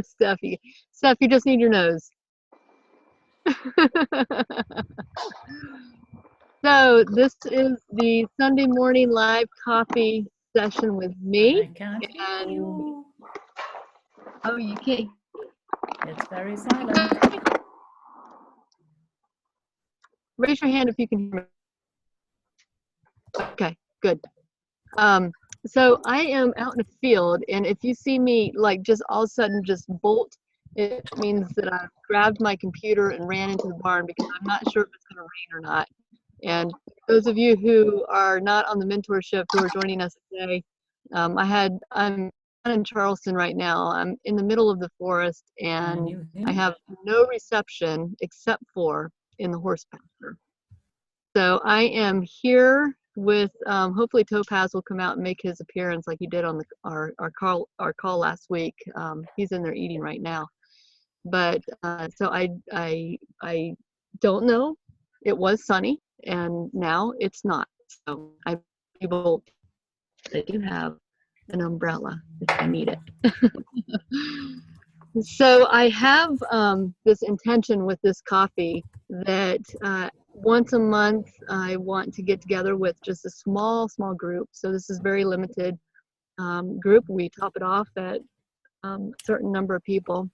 Steph, you just need your nose. So this is the Sunday morning live coffee session with me. I can't hear And you. oh, you can't. It's very silent. Raise your hand if you can hear me. Okay, good. So I am out in the field, and if you see me like just all of a sudden just bolt, it means that I've grabbed my computer and ran into the barn because I'm not sure if it's going to rain or not. And those of you who are not on the mentorship who are joining us today, I'm in Charleston right now. I'm in the middle of the forest, and I have no reception except for in the horse pasture. So I am here with hopefully Topaz will come out and make his appearance like he did on our call last week. He's in there eating right now. But so I don't know. It was sunny, and now it's not. So I'm able. I do have an umbrella if I need it. So I have this intention with this coffee that once a month I want to get together with just a small group. So this is very limited group. We top it off at a certain number of people,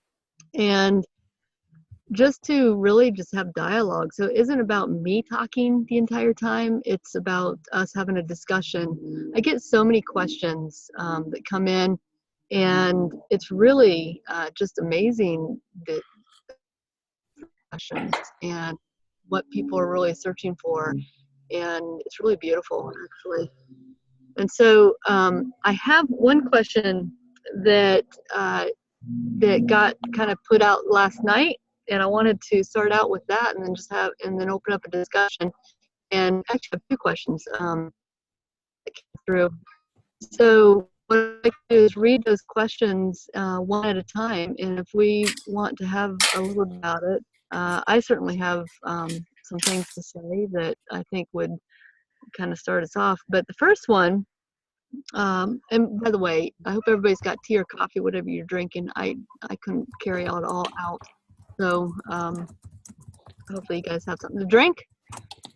and just to really just have dialogue. So it isn't about me talking the entire time. It's about us having a discussion. I get so many questions that come in, and it's really just amazing the questions and what people are really searching for. And it's really beautiful, actually. And so I have one question that that got kind of put out last night, and I wanted to start out with that and then open up a discussion. And actually I have two questions that came through. So what I like to do is read those questions one at a time, and if we want to have a little bit about it, I certainly have some things to say that I think would kind of start us off. But the first one, and by the way, I hope everybody's got tea or coffee, whatever you're drinking. I couldn't carry it all out. So hopefully you guys have something to drink.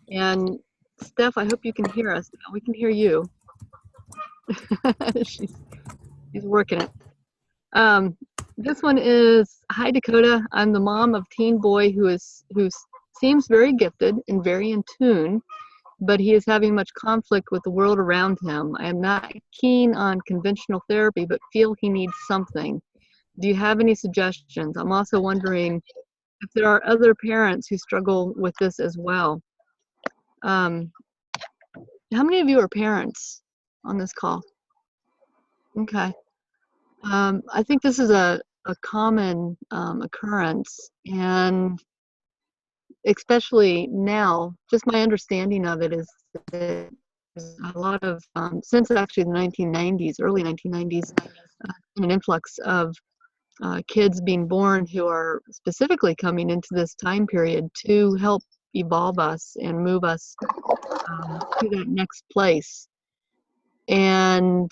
And Steph, I hope you can hear us. We can hear you. she's working it. This one is, hi Dakota. I'm the mom of teen boy who seems very gifted and very in tune, but he is having much conflict with the world around him. I am not keen on conventional therapy, but feel he needs something. Do you have any suggestions? I'm also wondering if there are other parents who struggle with this as well. How many of you are parents on this call? Okay. I think this is a common occurrence, and especially now, just my understanding of it is that there's a lot of, since actually the 1990s, early 1990s, an influx of kids being born who are specifically coming into this time period to help evolve us and move us to that next place. And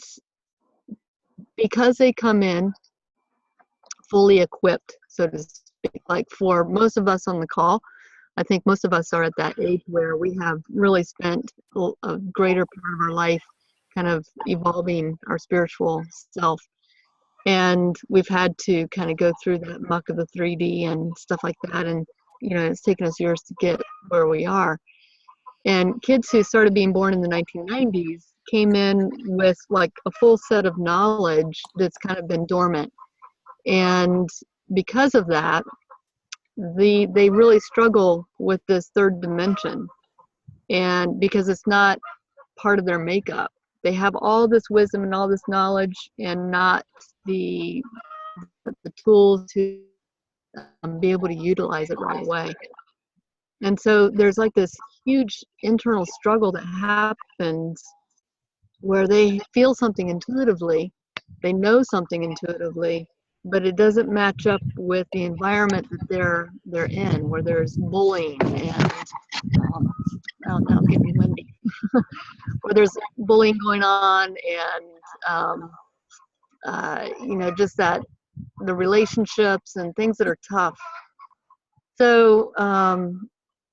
because they come in fully equipped, so to speak, like for most of us on the call, I think most of us are at that age where we have really spent a greater part of our life kind of evolving our spiritual self. And we've had to kind of go through that muck of the 3D and stuff like that. And, you know, it's taken us years to get where we are. And kids who started being born in the 1990s came in with like a full set of knowledge that's kind of been dormant. And because of that, they really struggle with this third dimension. And because it's not part of their makeup. They have all this wisdom and all this knowledge and not the tools to be able to utilize it right away. And so there's like this huge internal struggle that happens where they feel something intuitively, they know something intuitively, but it doesn't match up with the environment that they're in, where there's bullying and now it's getting windy, where there's bullying going on and you know, just that the relationships and things that are tough. So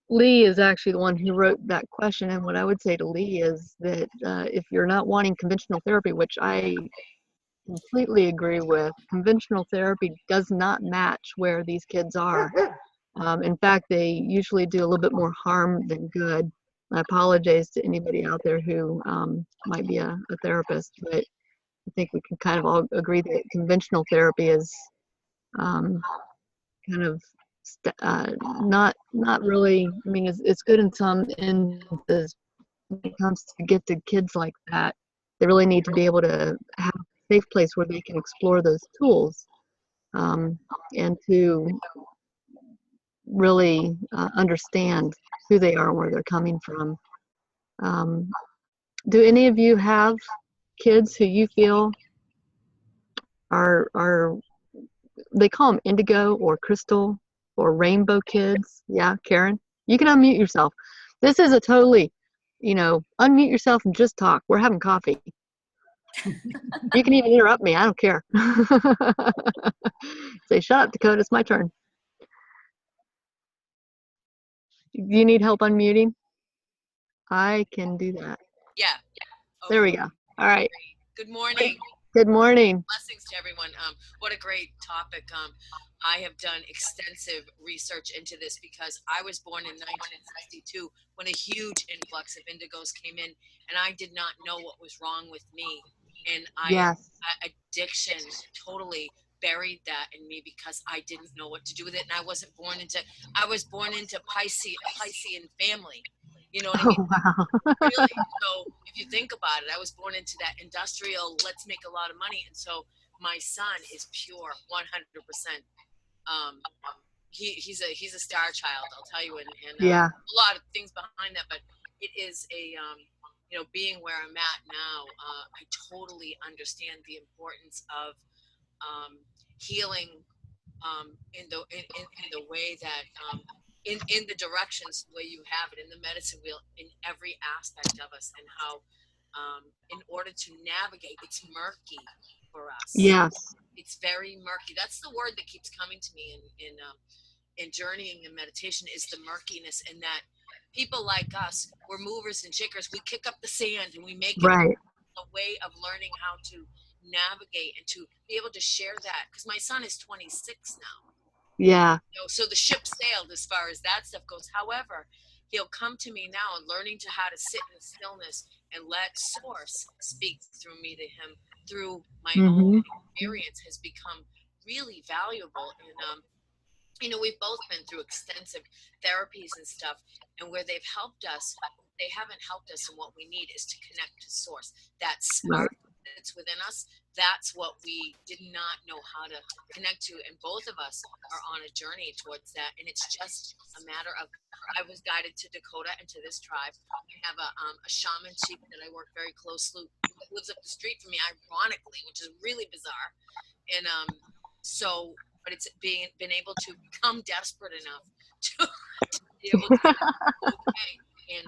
Lee is actually the one who wrote that question, and what I would say to Lee is that if you're not wanting conventional therapy, which I completely agree with, conventional therapy does not match where these kids are. In fact, they usually do a little bit more harm than good. I apologize to anybody out there who might be a therapist, but I think we can kind of all agree that conventional therapy is kind of not really. I mean, it's good in some instances. When it comes to gifted kids like that, they really need to be able to have a safe place where they can explore those tools and to really understand who they are and where they're coming from. Do any of you have kids who you feel are they call them indigo or crystal or rainbow kids? Yeah, Karen, you can unmute yourself. This is a totally, unmute yourself and just talk. We're having coffee. You can even interrupt me. I don't care. Say, shut up, Dakota. It's my turn. Do you need help unmuting? I can do that. Yeah. There we go. All right. Good morning. Good morning. Blessings to everyone. What a great topic. I have done extensive research into this because I was born in 1962 when a huge influx of indigos came in, and I did not know what was wrong with me. And addiction totally buried that in me because I didn't know what to do with it. And I was born into Piscean family. You know what I mean? Oh, wow. Really. So if you think about it, I was born into that industrial, let's make a lot of money. And so my son is pure 100%. He's a star child, I'll tell you, and yeah. a lot of things behind that, but it is a, being where I'm at now, I totally understand the importance of healing in the way that in the directions the way you have it in the medicine wheel in every aspect of us, and how in order to navigate, it's murky for us. Yes. It's very murky. That's the word that keeps coming to me in journeying and meditation, is the murkiness, and that people like us, we're movers and shakers. We kick up the sand and we make it a way of learning how to navigate and to be able to share that, because my son is 26 now. Yeah. So the ship sailed as far as that stuff goes. However, he'll come to me now, and learning to how to sit in stillness and let source speak through me to him through my own experience has become really valuable. And we've both been through extensive therapies and stuff, and where they've helped us, they haven't helped us, and what we need is to connect to source. That spark that's within us, that's what we did not know how to connect to, and both of us are on a journey towards that. And it's just a matter of, I was guided to Dakota and to this tribe. I have a shaman chief that I work very closely that lives up the street from me, ironically, which is really bizarre. And but it's been able to become desperate enough to be able to okay. And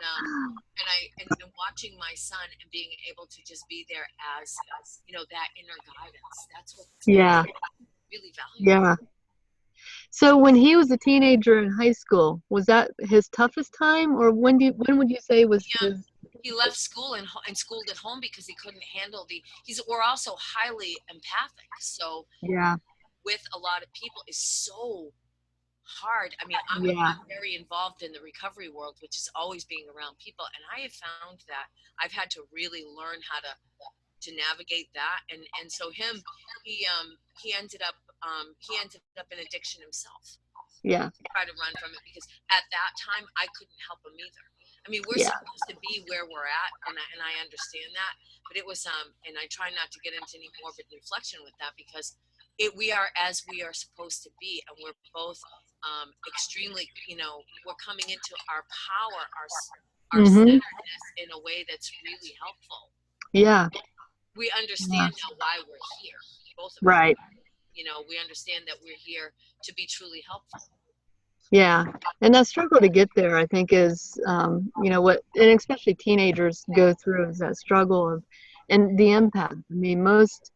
watching my son and being able to just be there as that inner guidance. That's what's really valuable. Yeah. So when he was a teenager in high school, was that his toughest time, or when would you say was his? He left school and schooled at home because he couldn't handle we're also highly empathic. So with a lot of people is so hard. I mean, I'm very involved in the recovery world, which is always being around people, and I have found that I've had to really learn how to navigate that. And so he ended up in addiction himself. Yeah. Try to run from it, because at that time I couldn't help him either. I mean, we're supposed to be where we're at, and I understand that, but it was and I try not to get into any morbid reflection with that, because we are as we are supposed to be, and we're both extremely, we're coming into our power, our centeredness in a way that's really helpful. Yeah. We understand now why we're here, both of us. Right. We understand that we're here to be truly helpful. Yeah, and that struggle to get there, I think, is and especially teenagers go through, is that struggle of, and the empath. I mean, most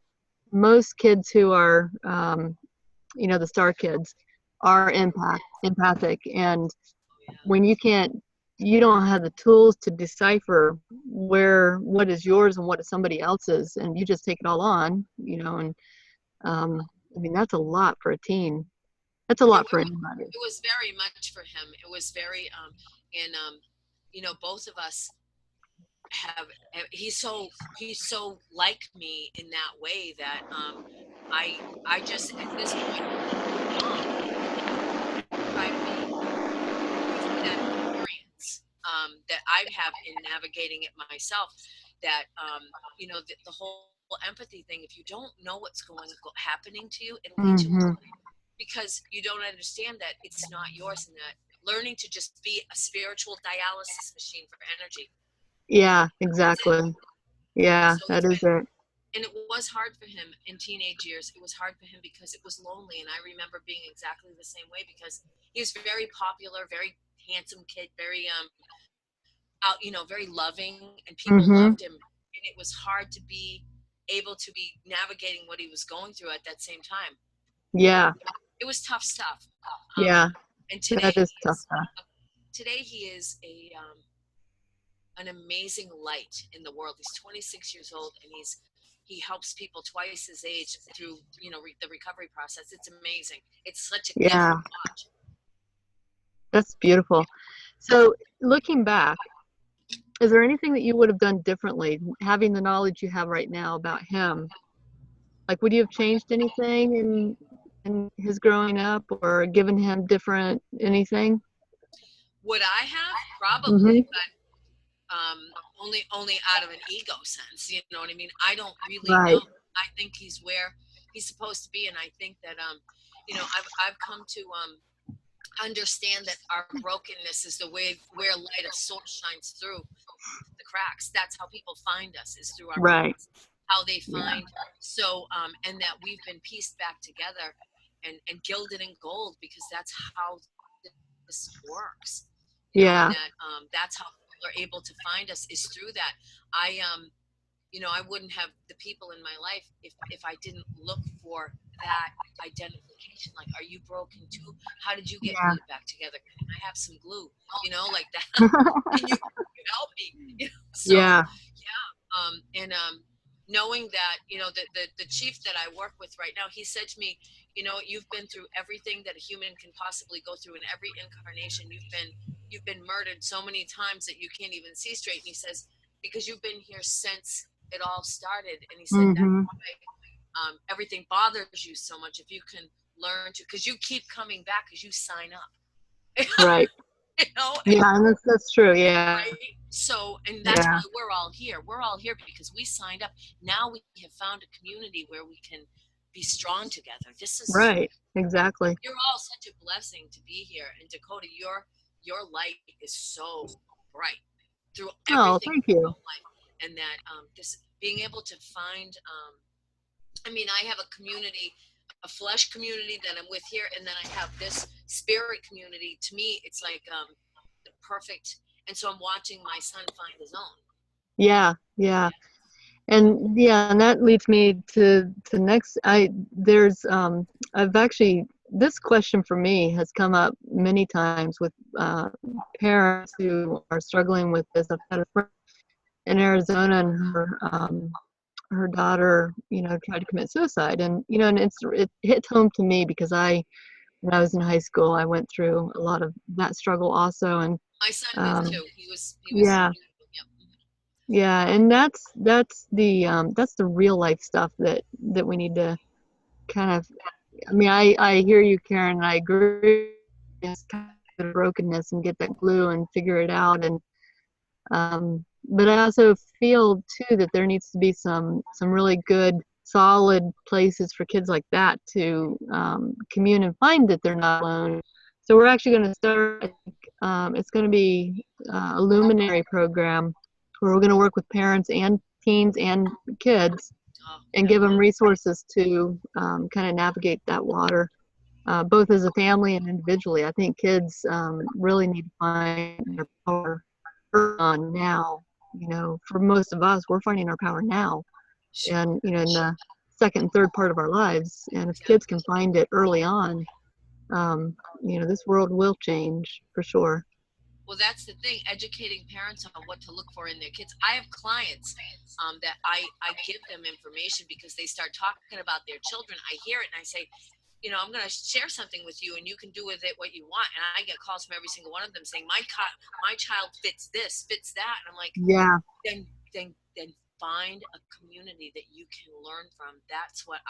most kids who are, the star kids are empathic. And when you don't have the tools to decipher what is yours and what is somebody else's, and you just take it all on, and I mean, that's a lot for a teen. That's a lot for anybody. It was very much for him. It was very, and both of us he's so like me in that way that I just at this point try to be that experience that I have in navigating it myself. That the whole empathy thing. If you don't know what's happening to you, it'll lead you because you don't understand that it's not yours, and that learning to just be a spiritual dialysis machine for energy. Yeah, exactly. Yeah, So that is it. and it was hard for him in teenage years. It was hard for him because it was lonely, and I remember being exactly the same way because he was very popular, very handsome kid, very very loving, and people loved him. And it was hard to be able to be navigating what he was going through at that same time. Yeah. It was tough stuff. Yeah. And today that is tough stuff. Today he is an amazing light in the world. He's 26 years old, and he helps people twice his age through the recovery process. It's amazing. It's such a gift to watch. That's beautiful. So looking back, is there anything that you would have done differently, having the knowledge you have right now about him? Like, would you have changed anything in his growing up, or given him different anything? Would I have? Probably, but only out of an ego sense. You know what I mean? I don't really know. I think he's where he's supposed to be, and I think that I've come to understand that our brokenness is the way where light of source shines through the cracks. That's how people find us, is through our brokenness. How they find and that we've been pieced back together and gilded in gold, because that's how this works. And that's how people are able to find us, is through that. I wouldn't have the people in my life if I didn't look for that identification. Like, are you broken too? How did you get glued back together? Can I have some glue? Like that. Can you help me? Knowing that, the chief that I work with right now, he said to me, you've been through everything that a human can possibly go through in every incarnation. You've been murdered so many times that you can't even see straight. And he says, because you've been here since it all started. And he said, that's why everything bothers you so much. If you can learn to, because you keep coming back because you sign up. Right. And that's true. Yeah. Right? So, and that's why we're all here. We're all here because we signed up. Now we have found a community where we can be strong together. This is right. Exactly. You're all such a blessing to be here. And Dakota, your light is so bright through everything. Oh, thank you. Life. And that this being able to find I have a community, a flesh community that I'm with here, and then I have this spirit community. To me, it's like the perfect. And so I'm watching my son find his own. Yeah. And that leads me to next. This question for me has come up many times with parents who are struggling with this. I've had a friend in Arizona, and her daughter, tried to commit suicide, and it hit home to me because when I was in high school, I went through a lot of that struggle also, and my son did too. He was yeah, and that's the real life stuff that we need to kind of. I hear you, Karen, and I agree. It's kind of the brokenness and get that glue and figure it out, and but I also feel too that there needs to be some really good, solid places for kids like that to commune and find that they're not alone. So we're actually going to start. It's going to be a luminary program where we're going to work with parents and teens and kids and give them resources to kind of navigate that water, both as a family and individually. I think kids really need to find their power on now. For most of us, we're finding our power now. And, in the second and third part of our lives. And if kids can find it early on, this world will change for sure. Well, that's the thing, educating parents on what to look for in their kids. I have clients that I give them information because they start talking about their children. I hear it and I say, I'm going to share something with you and you can do with it what you want. And I get calls from every single one of them saying, my child fits this, fits that. And I'm like, yeah, then find a community that you can learn from. That's what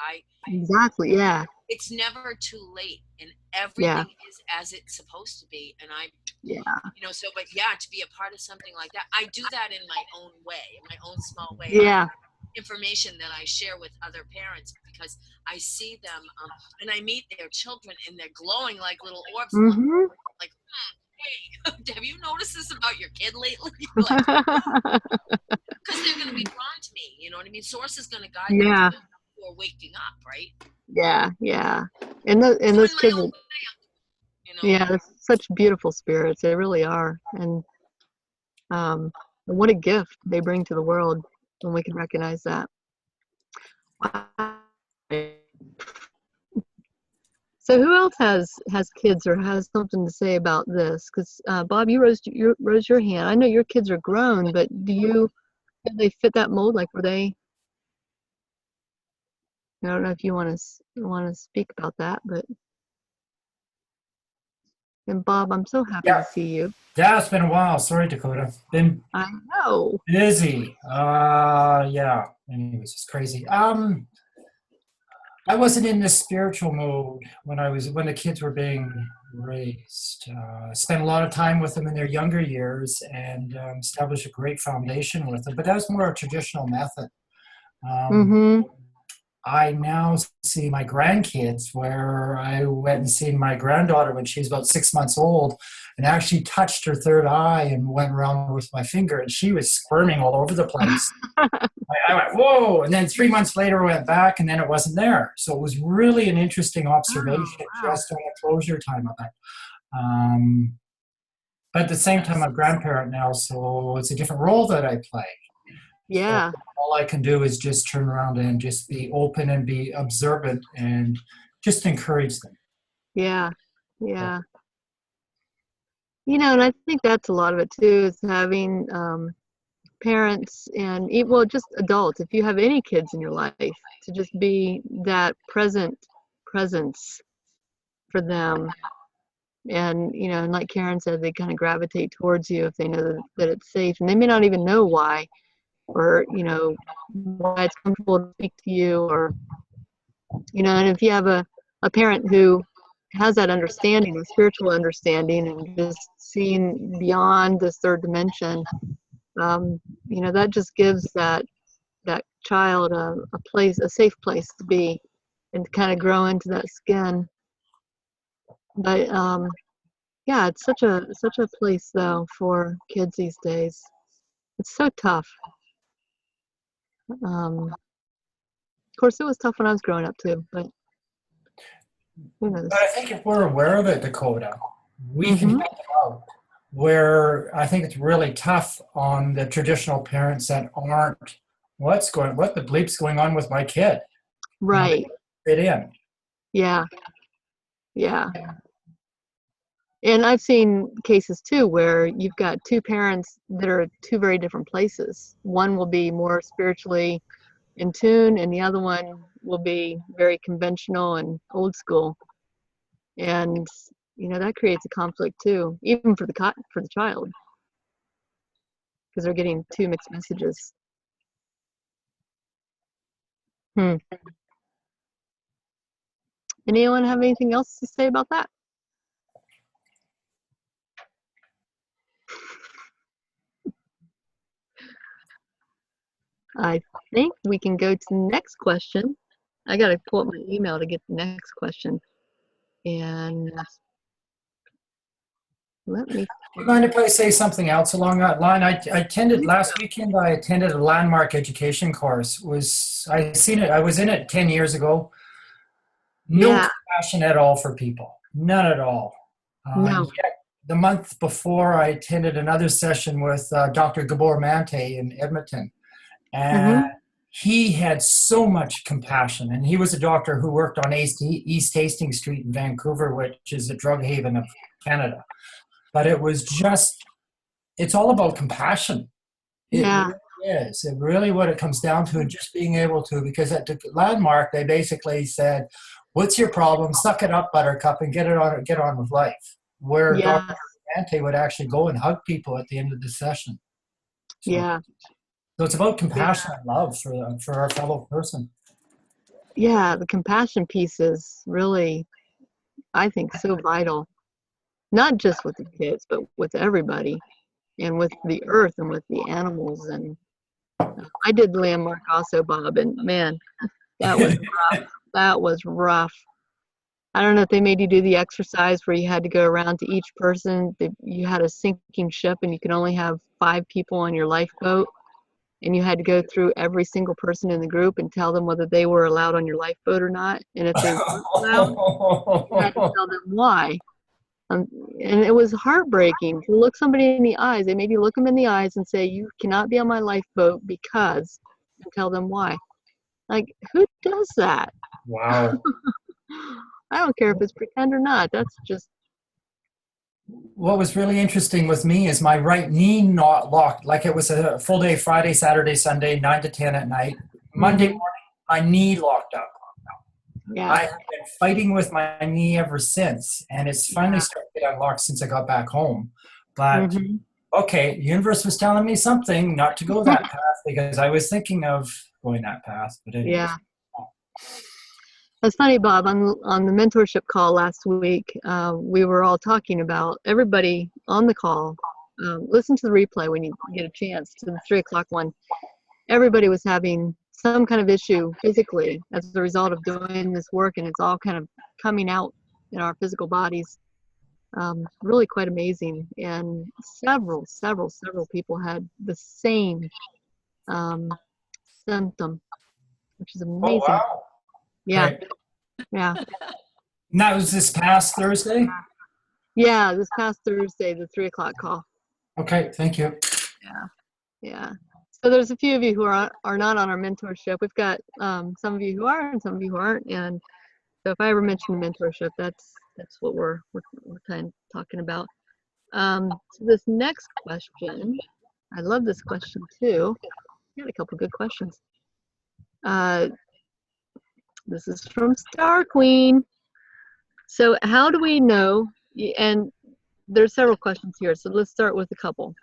exactly. Yeah. It's never too late and everything is as it's supposed to be. And to be a part of something like that, I do that in my own way, in my own small way. Yeah. Information that I share with other parents because I see them and I meet their children and they're glowing like little orbs. Mm-hmm. Like, hey, have you noticed this about your kid lately? Because they're going to be drawn to me. You know what I mean? Source is going to guide them who are waking up, right? Yeah, yeah. And those kids are, yeah, they're such beautiful spirits. They really are. And what a gift they bring to the world when we can recognize that. Wow. So who else has kids or has something to say about this? Because Bob, you rose your hand. I know your kids are grown, but do they fit that mold? Like, were they? I don't know if you want to speak about that, but. And Bob, I'm so happy to see you. Yeah, it's been a while. Sorry, Dakota. Been I know. busy. Yeah. Anyways, it's crazy. I wasn't in this spiritual mode when the kids were being raised. Spent a lot of time with them in their younger years and established a great foundation with them. But that was more a traditional method. I now see my grandkids where I went and seen my granddaughter when she was about 6 months old and actually touched her third eye and went around with my finger and she was squirming all over the place. I went, whoa. And then 3 months later, I went back and then it wasn't there. So it was really an interesting observation just on a closure time of it. But at the same time, I'm a grandparent now, so it's a different role that I play. Yeah. So all I can do is just turn around and just be open and be observant and just encourage them. Yeah. Yeah. And I think that's a lot of it too, is having parents and just adults, if you have any kids in your life, to just be that presence for them. And, and like Karen said, they kind of gravitate towards you if they know that it's safe. And they may not even know why, or, why it's comfortable to speak to you, or, and if you have a parent who has that understanding, a spiritual understanding, and just seeing beyond this third dimension, that just gives that child a safe place to be and to kind of grow into that skin. But it's such a place though for kids these days. It's so tough. Of course, it was tough when I was growing up too, but who knows? But I think if we're aware of it, Dakota, we can help them out. Where I think it's really tough on the traditional parents that aren't, what the bleep's going on with my kid? Right. Fit in. Yeah. Yeah. And I've seen cases too where you've got two parents that are two very different places. One will be more spiritually in tune, and the other one will be very conventional and old school. And that creates a conflict too, even for the child, because they're getting two mixed messages. Anyone have anything else to say about that? I think we can go to the next question. I got to pull up my email to get the next question. And let me. Do you mind if I say something else along that line? I attended last weekend. I attended a landmark education course. I was in it 10 years ago. No compassion at all for people. None at all. No. Yet the month before, I attended another session with Dr. Gabor Mante in Edmonton. And he had so much compassion, and he was a doctor who worked on East Hastings Street in Vancouver, which is a drug haven of Canada. But it was just, it's all about compassion. It Yeah. really is. It really what it comes down to, and just being able to, because at the Landmark, they basically said, what's your problem? Suck it up, buttercup, and get on with life. Where Yeah. Dr. Ante would actually go and hug people at the end of the session. Yeah. So it's about compassion and love for our fellow person. Yeah. The compassion piece is really, I think, so vital, not just with the kids, but with everybody, and with the earth and with the animals. And I did Landmark also, Bob, and man, that was rough. That was rough. I don't know if they made you do the exercise where you had to go around to each person. You had a sinking ship and you could only have 5 people on your lifeboat. And you had to go through every single person in the group and tell them whether they were allowed on your lifeboat or not. And if they weren't allowed, you had to tell them why. And it was heartbreaking to look somebody in the eyes. They made you look them in the eyes and say, you cannot be on my lifeboat because, and tell them why. Like, who does that? Wow. I don't care if it's pretend or not. That's just. What was really interesting with me is my right knee not locked. Like it was a full day, Friday, Saturday, Sunday, 9 to 10 at night. Monday morning, my knee locked up. Yeah. I have been fighting with my knee ever since, and it's finally started to get unlocked since I got back home. But okay, the universe was telling me something not to go that path because I was thinking of going that path. But anyways. Yeah. That's funny, Bob. On the mentorship call last week, we were all talking about everybody on the call. Listen to the replay when you get a chance to the 3 o'clock one. Everybody was having some kind of issue physically as a result of doing this work, and it's all kind of coming out in our physical bodies. Really quite amazing. And several people had the same symptom, which is amazing. Oh, wow. Yeah. Great. Yeah. And that was this past Thursday? Yeah, this past Thursday, the 3 o'clock call. Okay, thank you. Yeah. So there's a few of you who are not on our mentorship. We've got some of you who are and some of you who aren't. And so if I ever mention mentorship, that's what we're kind of talking about. So this next question, I love this question too. We had a couple good questions. This is from Star Queen. So how do we know, and there's several questions here, so let's start with a couple.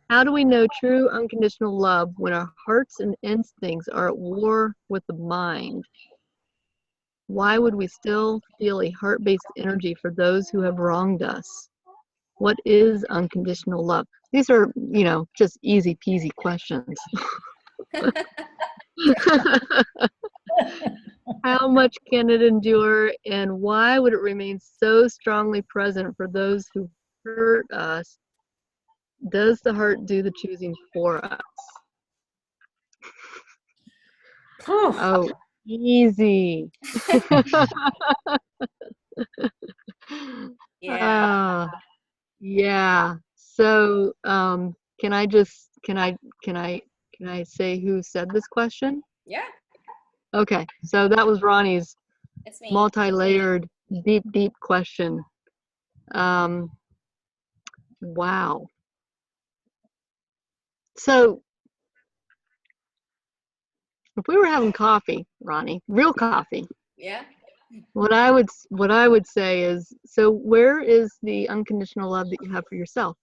How do we know true unconditional love when our hearts and instincts are at war with the mind? Why would we still feel a heart-based energy for those who have wronged us? What is unconditional love? These are, just easy peasy questions. How much can it endure, and why would it remain so strongly present for those who hurt us? Does the heart do the choosing for us? Oh, easy. Yeah. So, can I say who said this question? Yeah. Okay. So that was Ronnie's It's me. multi-layered, deep question. Wow. So if we were having coffee, Ronnie, real coffee, Yeah. what I would say is, so where is the unconditional love that you have for yourself?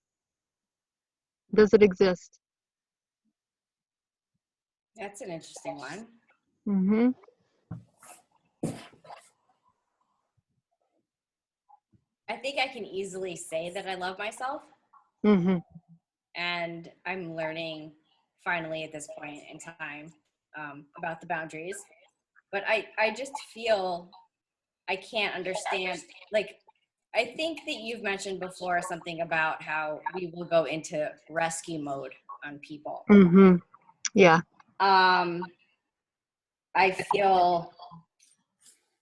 Does it exist? That's an interesting one. Mm-hmm. I think I can easily say that I love myself. Mm-hmm. And I'm learning finally at this point in time about the boundaries. But I just feel I can't understand. Like, I think that you've mentioned before something about how we will go into rescue mode on people. Mm-hmm. Yeah. I feel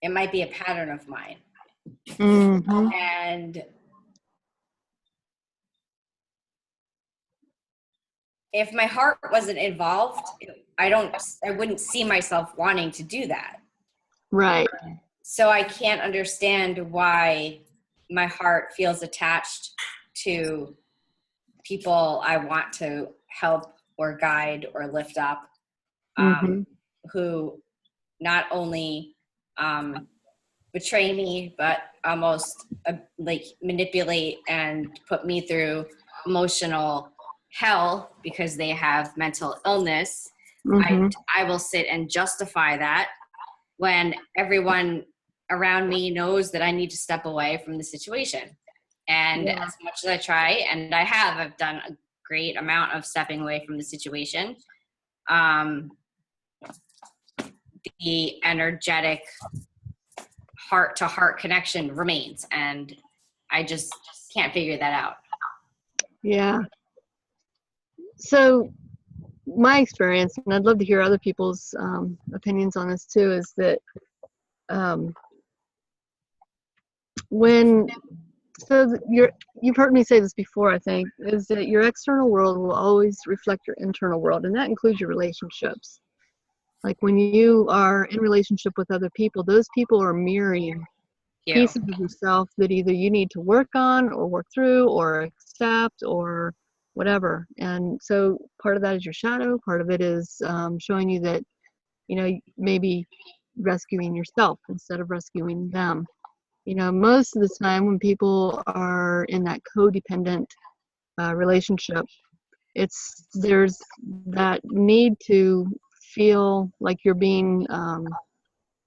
it might be a pattern of mine. Mm-hmm. And if my heart wasn't involved, I wouldn't see myself wanting to do that. Right. So I can't understand why my heart feels attached to people I want to help or guide or lift up, who not only betray me, but almost like manipulate and put me through emotional hell because they have mental illness. I will sit and justify that when everyone around me knows that I need to step away from the situation. And as much as I try, and I've done a great amount of stepping away from the situation, the energetic heart-to-heart connection remains, and I just can't figure that out. Yeah. So my experience, and I'd love to hear other people's opinions on this too, is that you've heard me say this before, I think, is that your external world will always reflect your internal world, and that includes your relationships. Like when you are in relationship with other people, those people are mirroring pieces of yourself that either you need to work on or work through or accept or whatever. And so part of that is your shadow. Part of it is showing you that, maybe rescuing yourself instead of rescuing them. Most of the time when people are in that codependent relationship, there's that need to feel like you're being,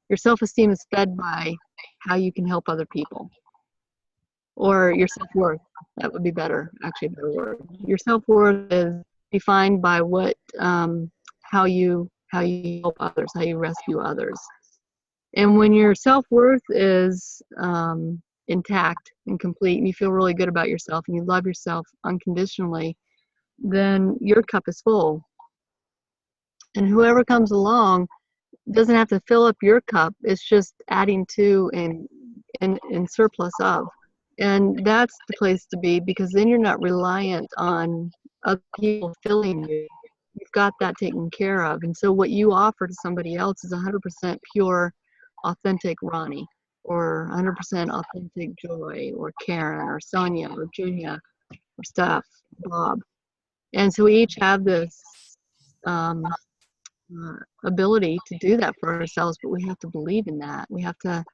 your self-esteem is fed by how you can help other people, or your self-worth. That would be better, actually a better word. Your self-worth is defined by how you help others, how you rescue others. And when your self-worth is intact and complete, and you feel really good about yourself and you love yourself unconditionally, then your cup is full. And whoever comes along doesn't have to fill up your cup. It's just adding to and surplus of. And that's the place to be, because then you're not reliant on other people filling you. You've got that taken care of. And so what you offer to somebody else is 100% pure, authentic Ronnie, or 100% authentic Joy, or Karen, or Sonia, or Junia, or Steph, Bob. And so we each have this ability to do that for ourselves, but we have to believe in that. We have to,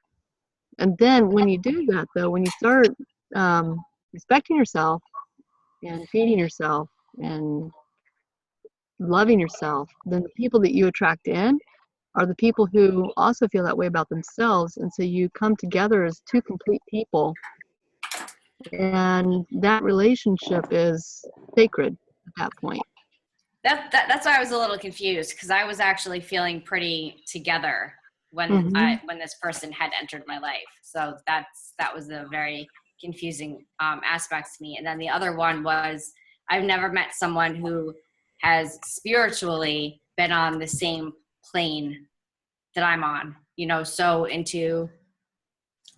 and then when you do that, though, when you start respecting yourself and feeding yourself and loving yourself, then the people that you attract in are the people who also feel that way about themselves. And so you come together as two complete people, and that relationship is sacred at that point. That's why I was a little confused, because I was actually feeling pretty together when when this person had entered my life. So that was a very confusing aspect to me. And then the other one was, I've never met someone who has spiritually been on the same plane that I'm on, so into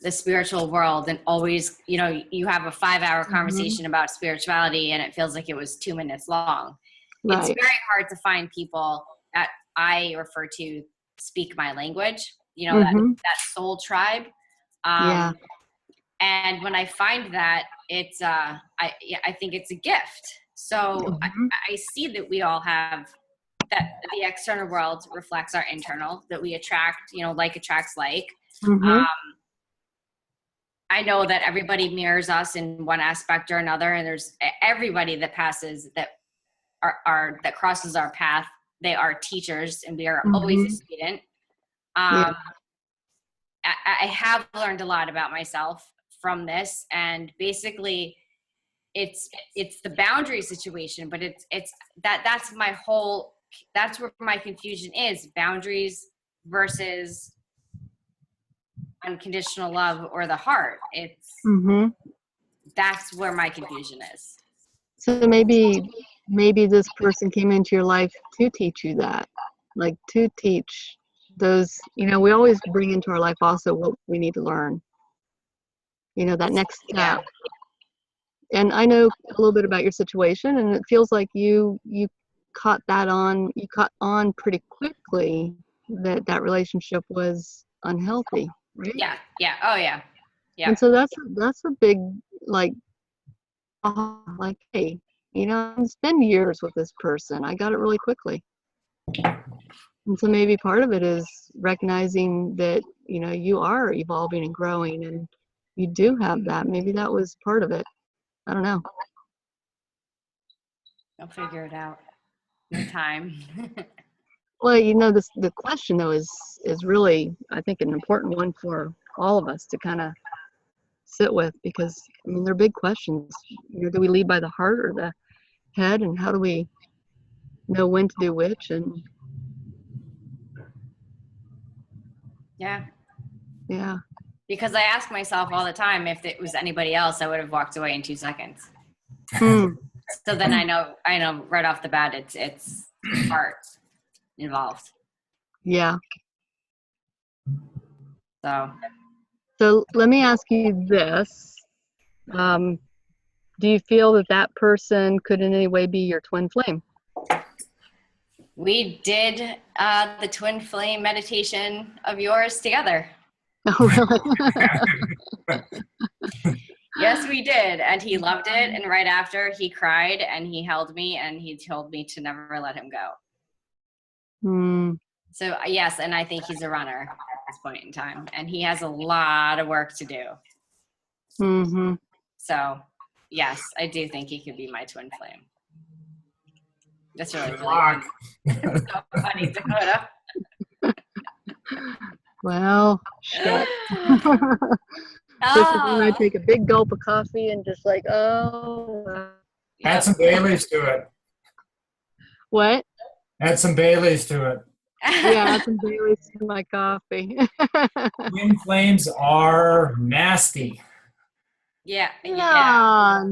the spiritual world, and always, you have a 5-hour conversation about spirituality and it feels like it was 2 minutes long. Right. It's very hard to find people that I refer to speak my language, that soul tribe. And when I find that, it's I think it's a gift. So I see that we all have that. The external world reflects our internal, that we attract, like attracts like. I know that everybody mirrors us in one aspect or another, and there's everybody that passes that that crosses our path. They are teachers, and we are always a student. I have learned a lot about myself from this, and basically it's the boundary situation, but that's where my confusion is: boundaries versus unconditional love or the heart. That's where my confusion is. So maybe this person came into your life to teach you that, like to teach those, we always bring into our life also what we need to learn, that next step. And I know a little bit about your situation, and it feels like you caught on pretty quickly that relationship was unhealthy, right? Yeah. Oh yeah. Yeah. And so that's a big, like, like, hey, it's been years with this person. I got it really quickly. And so maybe part of it is recognizing that, you are evolving and growing, and you do have that. Maybe that was part of it. I don't know. I'll figure it out in time. Well, the question though is really, I think, an important one for all of us to kind of sit with, because they're big questions. Do we lead by the heart or the head, and how do we know when to do which? And Yeah. Because I ask myself all the time, if it was anybody else, I would have walked away in 2 seconds. Hmm. So then I know right off the bat, it's heart involved. Yeah. So let me ask you this. Do you feel that person could in any way be your twin flame? we did the twin flame meditation of yours together. Oh, really? Yes, we did. And he loved it. And right after, he cried and he held me and he told me to never let him go. Hmm. So yes, and I think he's a runner at this point in time. And he has a lot of work to do. Mm-hmm. So yes, I do think he could be my twin flame. That's really Good funny. luck. So funny, Dakota. Well, shit. This is when I take a big gulp of coffee and just like, oh. Add some Baileys to it. What? Add some Baileys to it. Yeah, add some Baileys to my coffee. Twin flames are nasty. Yeah. No,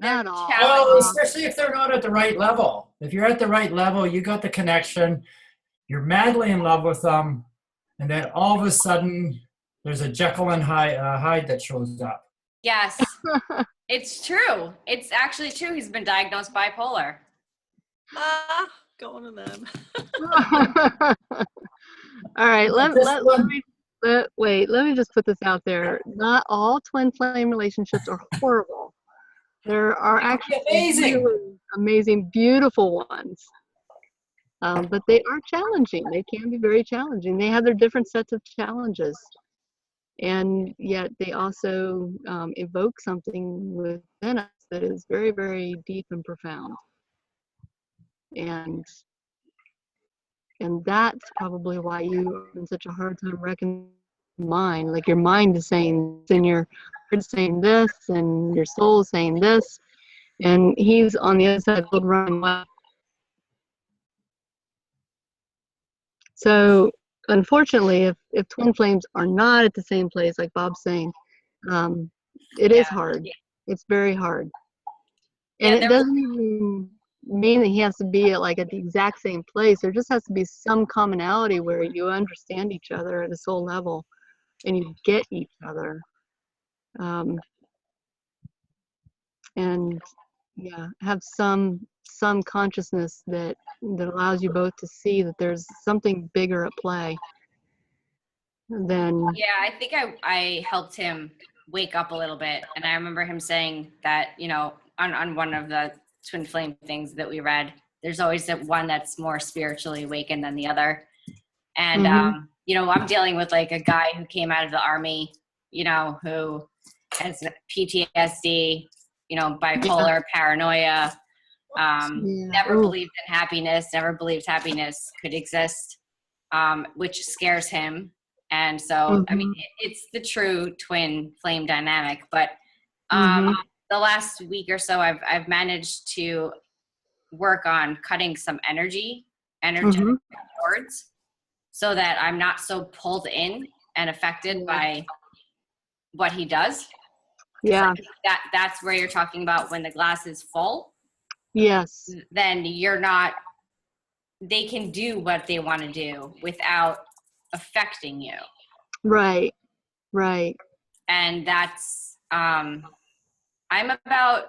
not all. Well, especially if they're not at the right level. If you're at the right level, you got the connection, you're madly in love with them, and then all of a sudden, there's a Jekyll and Hyde that shows up. Yes, it's true. It's actually true. He's been diagnosed bipolar. Go on to them. All right, let me just put this out there. Not all twin flame relationships are horrible. There are actually really amazing, beautiful ones. But they are challenging. They can be very challenging. They have their different sets of challenges. And yet they also evoke something within us that is very, very deep and profound. And that's probably why you are having such a hard time reckoning mind. Like, your mind is saying this, and your heart is saying this, and your soul is saying this, and he's on the other side of the running away. So unfortunately, if twin flames are not at the same place, like Bob's saying, it is hard. It's very hard. And it doesn't even mean that he has to be at the exact same place. There just has to be some commonality where you understand each other at a soul level and you get each other. And have some consciousness that allows you both to see that there's something bigger at play than. Yeah, I think I helped him wake up a little bit. And I remember him saying that, on one of the twin flame things that we read, there's always that one that's more spiritually awakened than the other. And, I'm dealing with a guy who came out of the army, who has PTSD, bipolar, paranoia, never believed in happiness, never believed happiness could exist, which scares him. And so, it's the true twin flame dynamic. But the last week or so, I've managed to work on cutting some energetic cords so that I'm not so pulled in and affected by what he does. Yeah. That's where you're talking about when the glass is full. Yes. Then they can do what they want to do without affecting you. Right. And that's, I'm about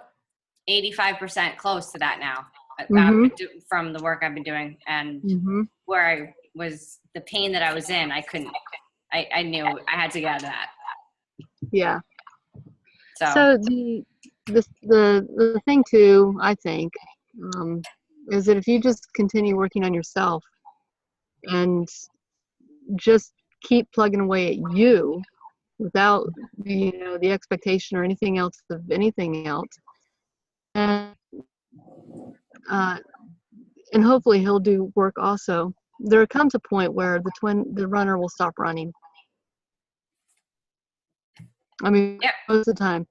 85% close to that now. Mm-hmm. from the work I've been doing, and Mm-hmm. where I was, the pain that I was in, I knew I had to get out of that. Yeah. So So the thing too, I think, is that if you just continue working on yourself and just keep plugging away at you without the expectation or anything else of anything else, and uh, and hopefully he'll do work also. There comes a point where the runner will stop running. I mean, Yep. most of the time.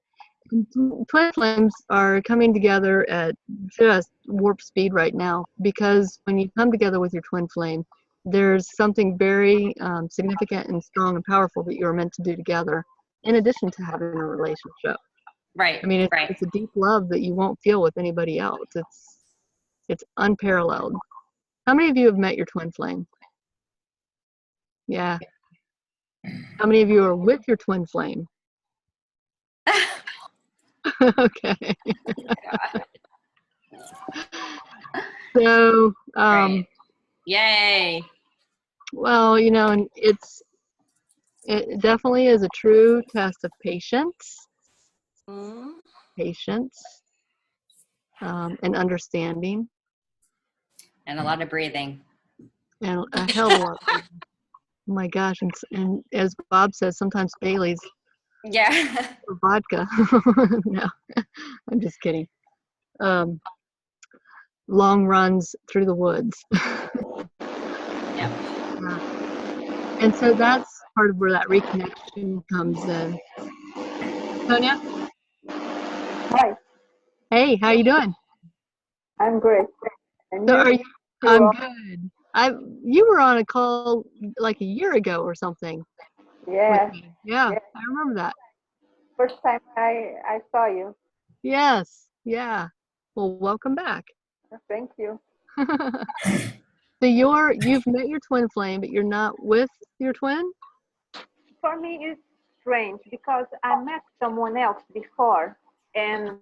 Twin flames are coming together at just warp speed right now, because when you come together with your twin flame, there's something very significant and strong and powerful that you're meant to do together, in addition to having a relationship. right, I mean, right. it's a deep love that you won't feel with anybody else. It's unparalleled. How many of you have met your twin flame? Yeah. How many of you are with your twin flame? Okay. God. So, Right. Yay. well, and it definitely is a true test of patience, and understanding, And a lot of breathing. and a hell of a lot. Oh my gosh, and as Bob says, sometimes Bailey's Yeah. or vodka. No, I'm just kidding. Long runs through the woods. Yep. And so that's part of where that reconnection comes in. Sonia? Hi, Hey, how you doing? I'm great. And So you? are you? You I'm are? good. You were on a call like a year ago or something with Yes, me. Yeah, yes. I remember that. First time I saw you. Yes, yeah. Well, welcome back. Thank you. So you've met your twin flame, but you're not with your twin? For me, it's strange because I met someone else before, and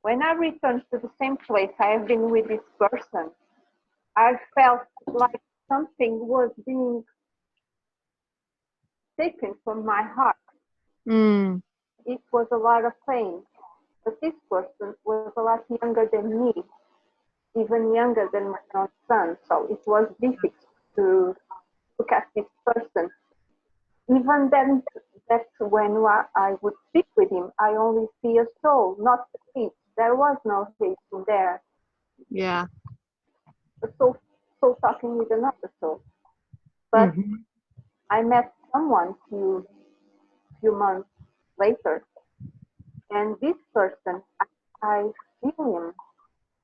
when I returned to the same place I have been with this person, I felt like something was being taken from my heart. Mm, It was a lot of pain, but this person was a lot younger than me, even younger than my own son. So it was difficult to look at this person. Even then, that when I would speak with him, I only see a soul, not a hate. There was no hate in there. yeah. A soul talking with another soul. But Mm-hmm. I met someone few months later, and this person, I feel him.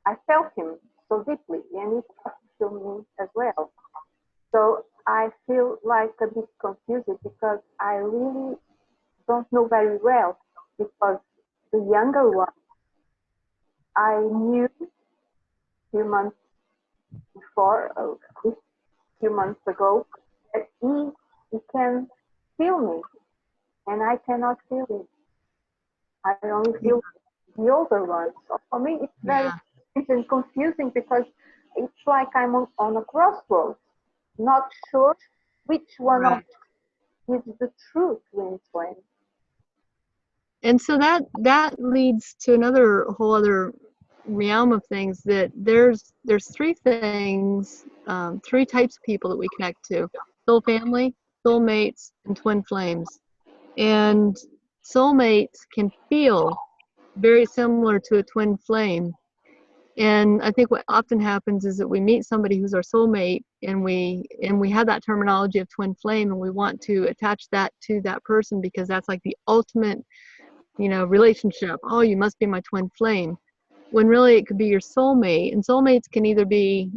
I felt him so deeply, and it touched me as well. So I feel like a bit confused because I really don't know very well, because the younger one I knew a few months before, a few months ago, that he can feel me and I cannot feel him. I only feel the older one. So for me, it's very Yeah. strange and confusing because it's like I'm on a crossroads, not sure which one of Right. is the true twin flame. And so that leads to another whole other realm of things, that there's three things, three types of people that we connect to: soul family, soulmates, and twin flames. And soulmates can feel very similar to a twin flame. And I think what often happens is that we meet somebody who's our soulmate, and we have that terminology of twin flame, and we want to attach that to that person because that's like the ultimate relationship. Oh, you must be my twin flame. When really it could be your soulmate. And soulmates can either be,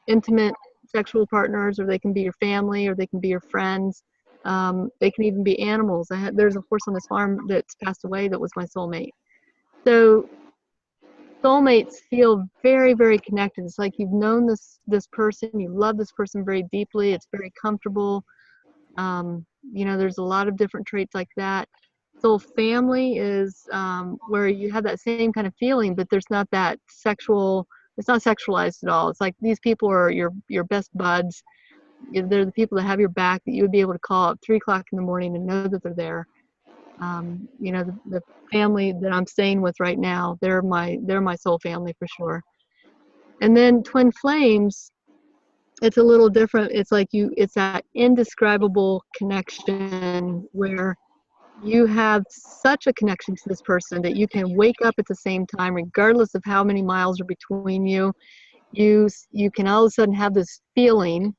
intimate sexual partners, or they can be your family, or they can be your friends. They can even be animals. There's a horse on this farm that's passed away that was my soulmate. So soulmates feel very, very connected. It's like you've known this person, you love this person very deeply. It's very comfortable. There's a lot of different traits like that. soul family is where you have that same kind of feeling, but there's not that sexual. It's not sexualized at all. It's like these people are your best buds. They're the people that have your back, that you would be able to call at 3 o'clock in the morning and know that they're there. You know, the family that I'm staying with right now, they're my soul family for sure. And then twin flames, it's a little different. It's like it's that indescribable connection where you have such a connection to this person that you can wake up at the same time, regardless of how many miles are between you. You can all of a sudden have this feeling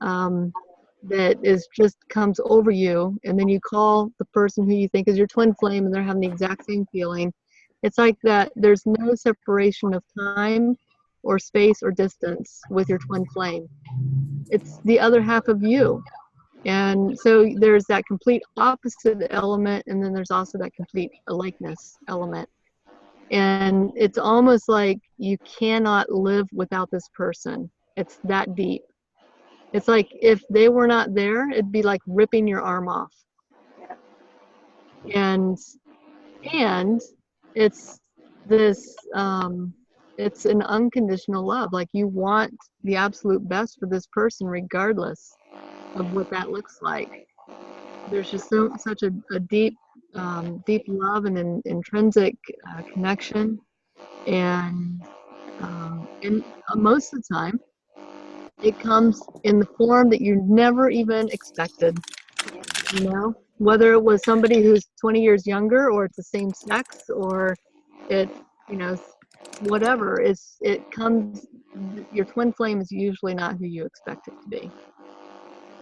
that is just comes over you, and then you call the person who you think is your twin flame, and they're having the exact same feeling. It's like that. There's no separation of time or space or distance with your twin flame. It's the other half of you. And so there's that complete opposite element, and then there's also that complete likeness element. And it's almost like you cannot live without this person. It's that deep. It's like if they were not there, it'd be like ripping your arm off. And it's this it's an unconditional love. Like you want the absolute best for this person regardless of what that looks like. There's just such a deep deep love and an intrinsic connection, and most of the time it comes in the form that you never even expected. You know, whether it was somebody who's 20 years younger, or it's the same sex, or it, you know, whatever. It comes. Your twin flame is usually not who you expect it to be.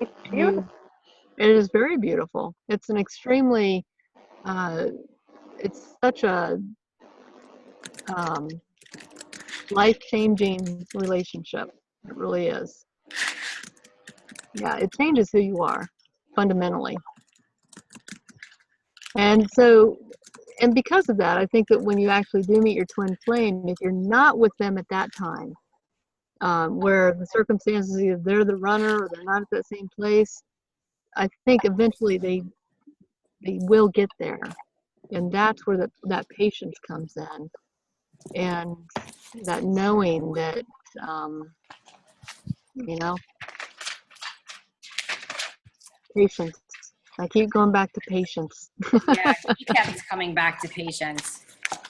It's beautiful. It is very beautiful. It's an extremely, it's such a life-changing relationship. It really is. Yeah, it changes who you are fundamentally. And so, and because of that, I think that when you actually do meet your twin flame, if you're not with them at that time, where the circumstances, either they're the runner or they're not at that same place, I think eventually they will get there. And that's where that patience comes in, and that knowing that, you know, patience. I keep going back to patience. Yeah, he kept coming back to patience.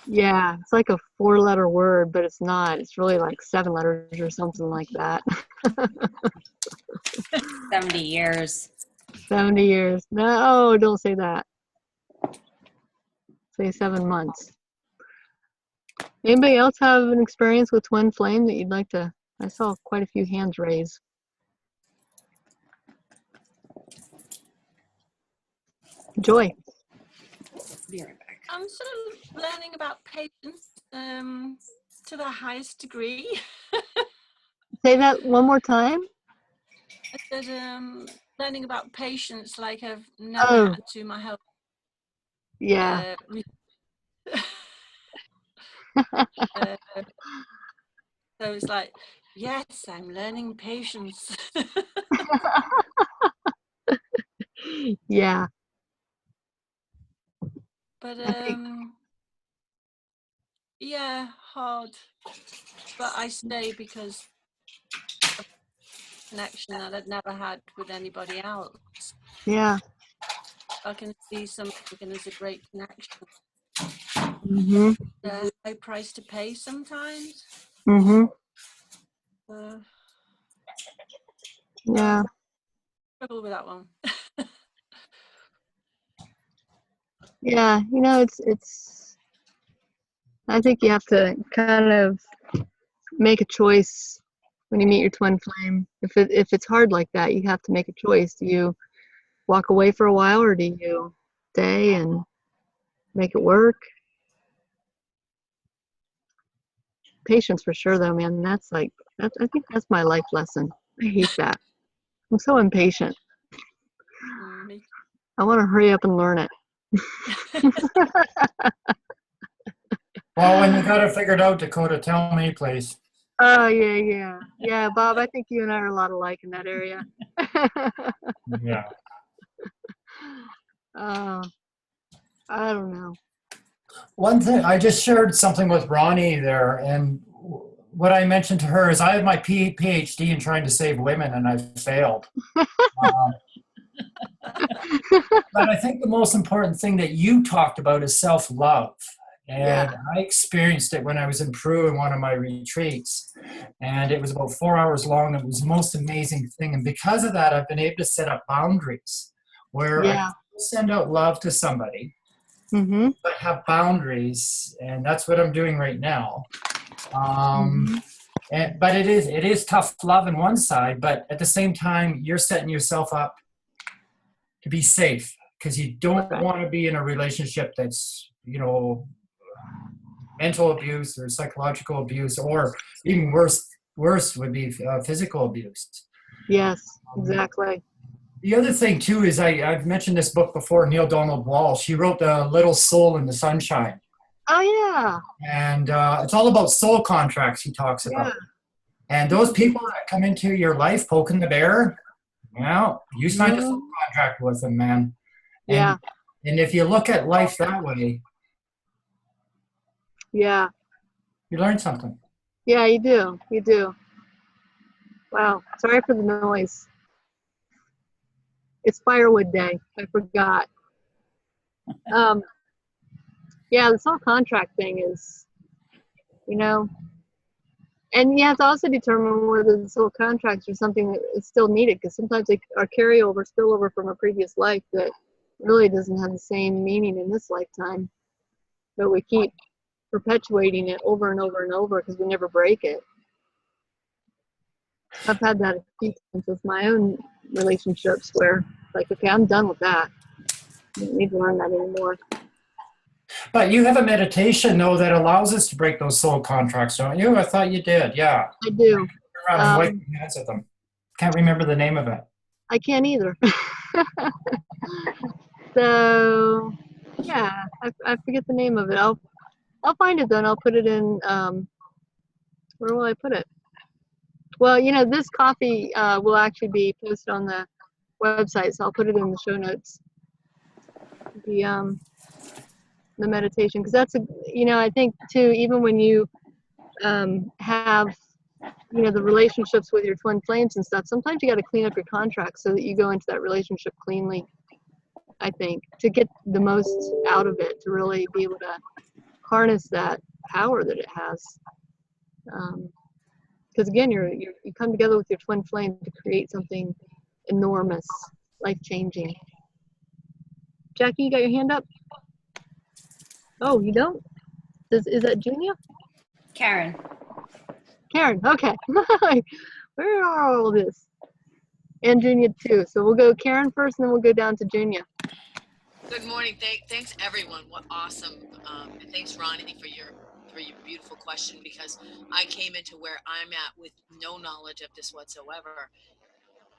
Yeah, it's like a 4-letter word, but it's not. It's really like 7 letters or something like that. 70 years. 70 years. No, don't say that. Say 7 months. Anybody else have an experience with twin flame that you'd like to? I saw quite a few hands raised. Joy. Be right back. I'm sort of learning about patience to the highest degree. Say that one more time. I said learning about patience like I've never had to my whole Yeah. So it's like, yes, I'm learning patience. Yeah. But yeah, hard. But I stay because of connection that I'd never had with anybody else. Yeah. I can see something as a great connection. Mm-hmm. A high price to pay sometimes. Mm-hmm. Yeah. Struggle with that one. Yeah, you know, it's I think you have to kind of make a choice when you meet your twin flame. If it's hard like that, you have to make a choice. Do you walk away for a while, or do you stay and make it work? Patience for sure, though, man. That's like, I think that's my life lesson. I hate that. I'm so impatient. I want to hurry up and learn it. Well, when you got it figured out, Dakota, tell me, please. Oh, yeah, Bob. I think you and I are a lot alike in that area. Yeah. I don't know. One thing, I just shared something with Ronnie there, and what I mentioned to her is I have my PhD in trying to save women, and I've failed. Um, but I think the most important thing that you talked about is self-love. Yeah. And I experienced it when I was in Peru in one of my retreats. And it was about 4 hours long. It was the most amazing thing. And because of that, I've been able to set up boundaries where I Yeah. can send out love to somebody, Mm-hmm. but have boundaries. And that's what I'm doing right now. But it is tough love on one side, but at the same time, you're setting yourself up to be safe because you don't Right. want to be in a relationship that's, mental abuse or psychological abuse, or even worse would be physical abuse. Yes, exactly. The other thing too is I've mentioned this book before, Neil Donald Walsh. He wrote The Little Soul in the Sunshine. Oh yeah. And it's all about soul contracts he talks Yeah. about. And those people that come into your life poking the bear, you signed a soul contract with them, man. Yeah. And if you look at life that way, Yeah. you learn something. Yeah, you do. You do. Wow. Sorry for the noise. It's firewood day. I forgot. Yeah, this whole contract thing is, and you have to also determine whether this whole contracts are something that is still needed, because sometimes they are carryover, spillover from a previous life that really doesn't have the same meaning in this lifetime. But we keep perpetuating it over and over and over because we never break it. I've had that a few times with my own relationships where, like, okay, I'm done with that. I don't need to learn that anymore. But you have a meditation, though, that allows us to break those soul contracts, don't you? I thought you did, yeah. I do. Around and wipe your hands at them. Can't remember the name of it. I can't either. So, yeah, I forget the name of it. I'll find it though, and I'll put it in. Where will I put it? Well, this coffee will actually be posted on the website, so I'll put it in the show notes. The meditation, because that's I think too, even when you have the relationships with your twin flames and stuff, sometimes you got to clean up your contract so that you go into that relationship cleanly. I think to get the most out of it, to really be able to harness that power that it has. Because again, you come together with your twin flame to create something enormous, life-changing. Jackie, you got your hand up? Oh, you don't? Is that Junia? Karen. Karen, okay. Where are all this? And Junia too. So we'll go Karen first, and then we'll go down to Junia. Good morning. Thanks everyone. What awesome. And thanks Ronnie for your beautiful question, because I came into where I'm at with no knowledge of this whatsoever.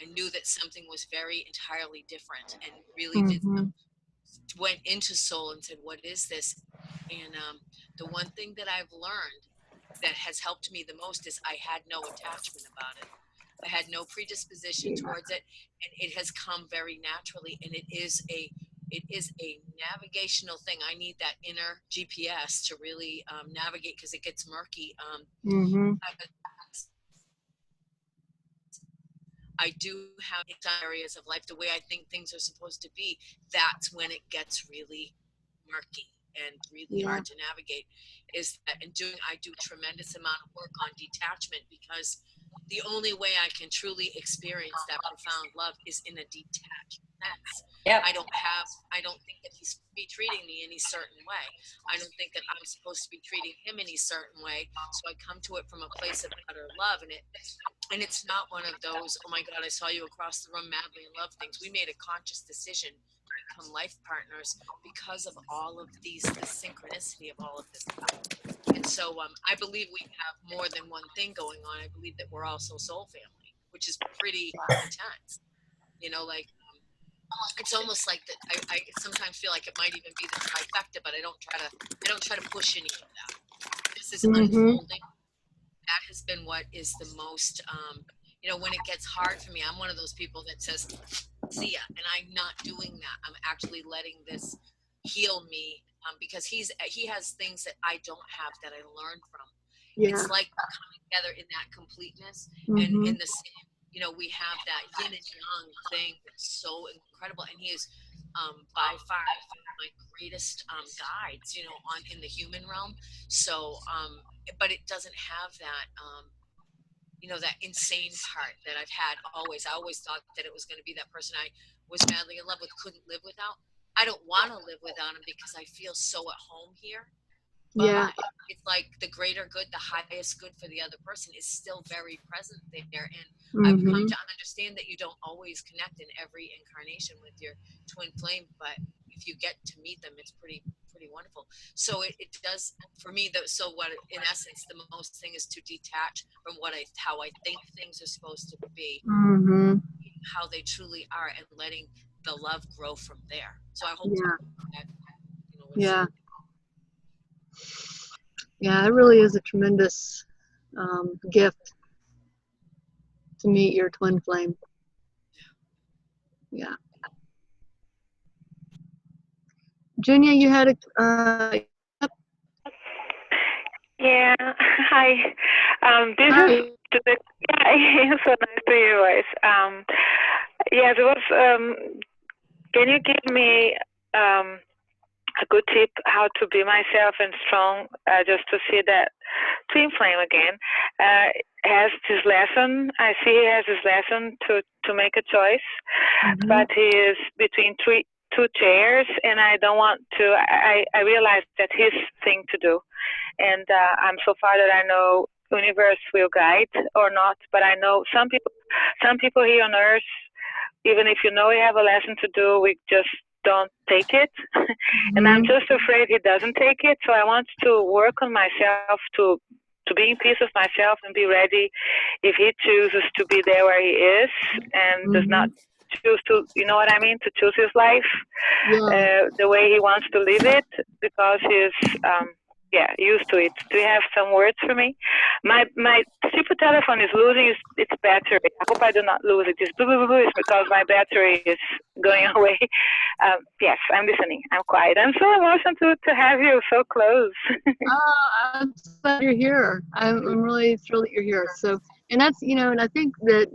I knew that something was very entirely different, and really went into soul and said, what is this? And the one thing that I've learned that has helped me the most is I had no attachment about it. I had no predisposition towards it, and it has come very naturally. And it is a navigational thing. I need that inner GPS to really navigate, because it gets murky. I do have areas of life, the way I think things are supposed to be. That's when it gets really murky and really hard to navigate. Is that, and I do a tremendous amount of work on detachment, because the only way I can truly experience that profound love is in a detached sense. Yep. I don't think that he's be treating me any certain way. I don't think that I'm supposed to be treating him any certain way. So I come to it from a place of utter love, and it's not one of those, oh my God, I saw you across the room, madly in love things. We made a conscious decision to become life partners because of all of the synchronicity of all of this stuff. And so I believe we have more than one thing going on. I believe that we're also soul family, which is pretty intense. It's almost like that. I sometimes feel like it might even be the trifecta, but I don't try to push any of that. This is unfolding. That has been what is the most, when it gets hard for me, I'm one of those people that says, see ya. And I'm not doing that. I'm actually letting this heal me, because he has things that I don't have that I learned from. Yeah. It's like coming together in that completeness, Mhm. and in the same, you know, we have that yin and yang thing that's so incredible, and he is by far my greatest guides, you know, in the human realm. So, but it doesn't have that, you know, that insane part that I've had always. I always thought that it was going to be that person I was madly in love with, couldn't live without. I don't want to live without him because I feel so at home here. But Yeah. it's like the greater good, the highest good for the other person is still very present there. And I've come Mhm. to understand that you don't always connect in every incarnation with your twin flame, but if you get to meet them, it's pretty wonderful. So it does for me. So what, in essence, the most thing is to detach from how I think things are supposed to be, Mhm. how they truly are, and letting the love grow from there. So I hope Yeah. that, you know, Yeah. Yeah, it really is a tremendous gift to meet your twin flame. Yeah. Junia, you had a Yeah, hi. This hi. is yeah, so nice to hear your voice. Yes, it was. Can you give me a good tip how to be myself and strong, just to see that twin flame again? Has this lesson? I see he has this lesson to make a choice, but he is between two chairs, and I don't want to. I realize that his thing to do. And I'm so far that I know universe will guide or not, but I know some people here on earth, even if you know you have a lesson to do, we just don't take it. And I'm just afraid he doesn't take it. So I want to work on myself to be in peace with myself and be ready if he chooses to be there where he is and does not choose to, you know what I mean, to choose his life the way he wants to live it, because he's used to it. Do you have some words for me? My super telephone is losing its battery. I hope I do not lose it. It's blah, blah, blah, blah. It's because my battery is going away. Yes, I'm listening. I'm quiet. I'm so emotional to have you so close. I'm glad you're here. I'm really thrilled that you're here. So, and that's, you know, and I think that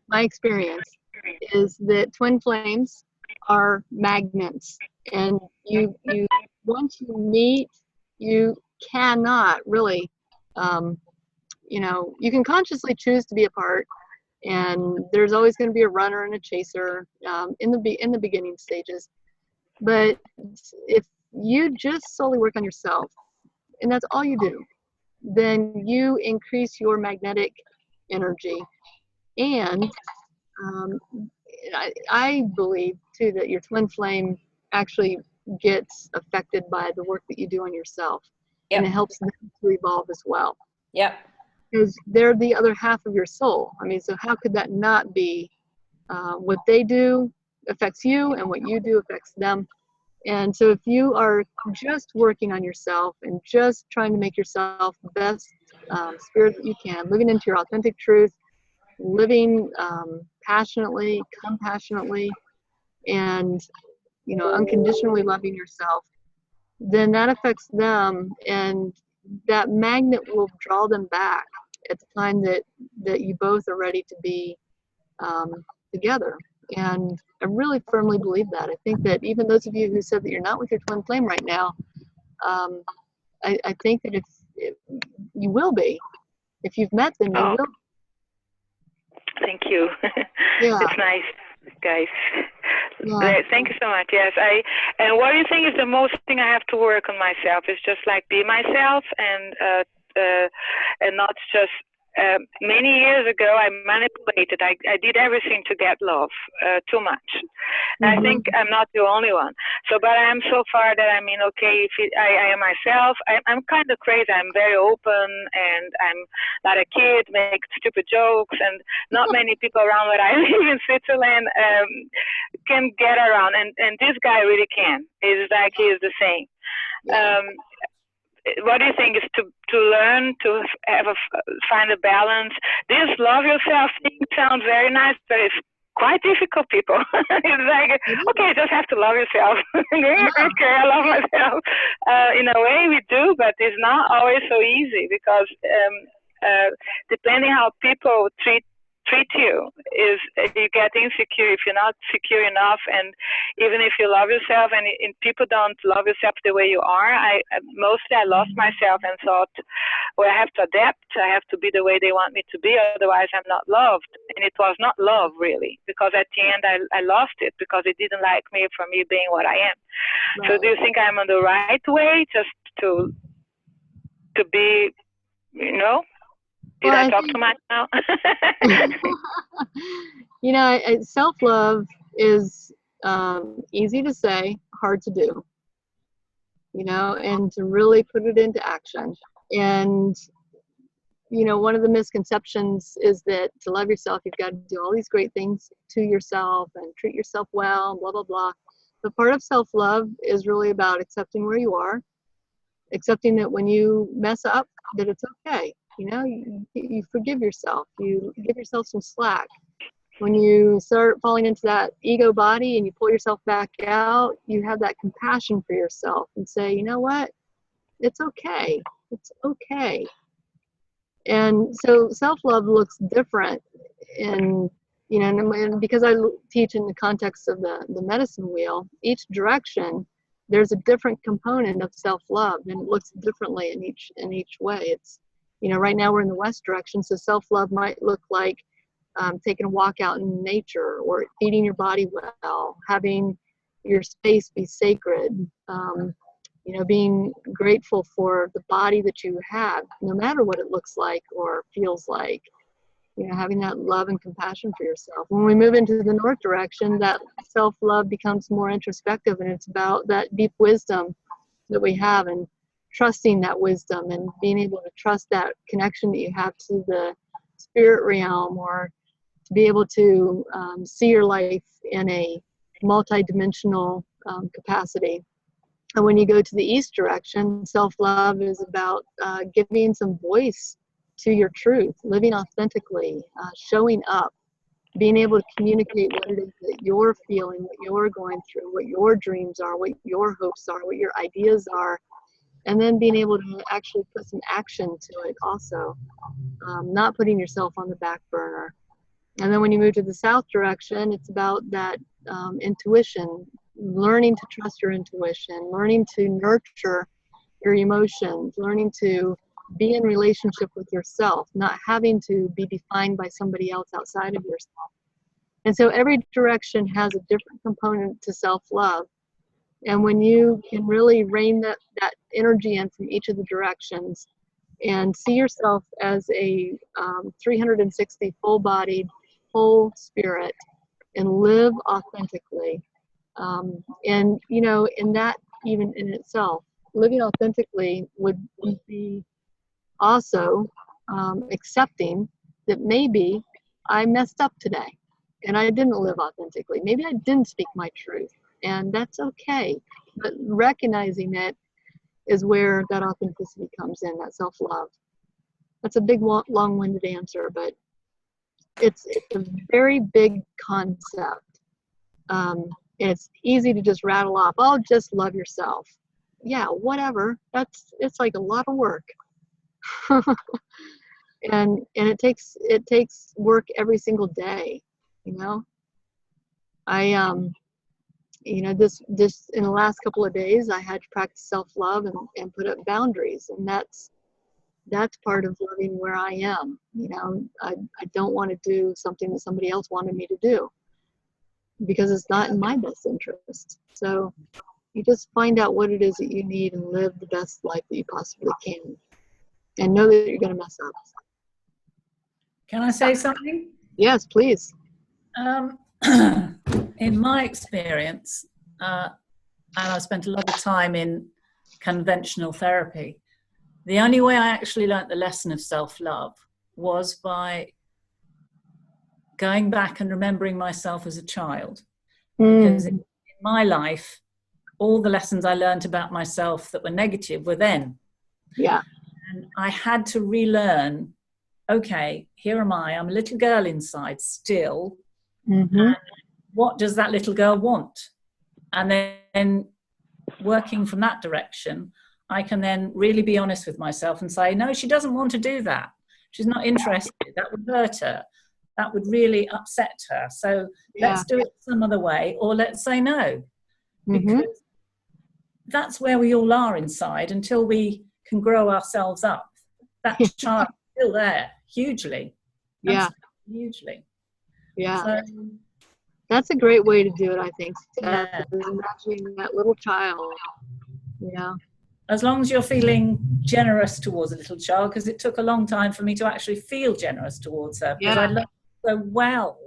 my experience is that twin flames are magnets, and you once you meet, you cannot really, you know, you can consciously choose to be apart, and there's always going to be a runner and a chaser in the beginning stages. But if you just solely work on yourself, and that's all you do, then you increase your magnetic energy. And I believe too that your twin flame actually gets affected by the work that you do on yourself. And it helps them to evolve as well. Yep. Because they're the other half of your soul. I mean, so how could that not be? What they do affects you, and what you do affects them. And so if you are just working on yourself and just trying to make yourself the best spirit that you can, living into your authentic truth, living passionately, compassionately, and, you know, unconditionally loving yourself, then that affects them, and that magnet will draw them back at the time that you both are ready to be together. And I really firmly believe that. I think that even those of you who said that you're not with your twin flame right now, I think that if you will be, if you've met them, you will. Thank you. Yeah. It's nice, guys. Yeah. Thank you so much. Yes, and what do you think is the most thing I have to work on myself? Is just like be myself and not just. Many years ago, I manipulated. I did everything to get love, too much. And I think I'm not the only one. So, but I am so far that I mean, okay, if I am myself. I'm kind of crazy. I'm very open, and I'm not a kid, make stupid jokes, and not many people around where I live in Switzerland can get around. And this guy really can. It's like he is the same. What do you think is to learn to find a balance? This love yourself thing sounds very nice, but it's quite difficult, people. It's like, okay, you just have to love yourself. Okay, I love myself. In a way we do, but it's not always so easy because depending how people treat you, is you get insecure if you're not secure enough. And even if you love yourself and people don't love yourself the way you are, mostly I lost myself and thought, well, I have to adapt. I have to be the way they want me to be, otherwise I'm not loved. And it was not love, really, because at the end I lost it because it didn't like me for me being what I am. Right. So do you think I'm on the right way just to be, you know? Did I talk too much now? You know, self-love is easy to say, hard to do, you know, and to really put it into action. And, you know, one of the misconceptions is that to love yourself, you've got to do all these great things to yourself and treat yourself well, and blah, blah, blah. But part of self-love is really about accepting where you are, accepting that when you mess up, that it's okay. You know, you forgive yourself. You give yourself some slack. When you start falling into that ego body and you pull yourself back out, you have that compassion for yourself and say, you know what? It's okay. It's okay. And so self-love looks different in, you know, and because I teach in the context of the medicine wheel, each direction, there's a different component of self-love, and it looks differently in each way. It's, you know, right now we're in the West direction, so self-love might look like taking a walk out in nature, or feeding your body well, having your space be sacred, you know, being grateful for the body that you have, no matter what it looks like or feels like, you know, having that love and compassion for yourself. When we move into the North direction, that self-love becomes more introspective, and it's about that deep wisdom that we have, and trusting that wisdom and being able to trust that connection that you have to the spirit realm, or to be able to see your life in a multi-dimensional capacity. And when you go to the East direction, self-love is about giving some voice to your truth, living authentically, showing up, being able to communicate what it is that you're feeling, what you're going through, what your dreams are, what your hopes are, what your ideas are, and then being able to actually put some action to it also, not putting yourself on the back burner. And then when you move to the South direction, it's about that intuition, learning to trust your intuition, learning to nurture your emotions, learning to be in relationship with yourself, not having to be defined by somebody else outside of yourself. And so every direction has a different component to self-love. And when you can really rein that energy in from each of the directions and see yourself as a 360 full-bodied, whole spirit, and live authentically. And, you know, in that, even in itself, living authentically would be also accepting that maybe I messed up today and I didn't live authentically. Maybe I didn't speak my truth, and that's okay. But recognizing it is where that authenticity comes in, that self-love. That's a big, long-winded answer, but it's a very big concept. And it's easy to just rattle off, oh, just love yourself. Yeah, whatever. It's like a lot of work. and it takes work every single day, you know. You know, this in the last couple of days, I had to practice self-love and put up boundaries, and that's part of loving where I am. You know, I don't want to do something that somebody else wanted me to do because it's not in my best interest. So you just find out what it is that you need and live the best life that you possibly can, and know that you're going to mess up. Can I say something? Yes, please. In my experience, and I've spent a lot of time in conventional therapy, the only way I actually learnt the lesson of self-love was by going back and remembering myself as a child. Because in my life, all the lessons I learned about myself that were negative were then. Yeah. And I had to relearn, okay, here am I, I'm a little girl inside still, Mm-hmm. What does that little girl want? And then working from that direction, I can then really be honest with myself and say, no, she doesn't want to do that. She's not interested. That would hurt her. That would really upset her. So let's do it some other way, or let's say no. Because that's where we all are inside until we can grow ourselves up. That child's still there, hugely. Yeah. Hugely. Yeah. So, that's a great way to do it, I think. Yeah. Imagining that little child. Yeah. As long as you're feeling generous towards a little child, because it took a long time for me to actually feel generous towards her, because I loved her so well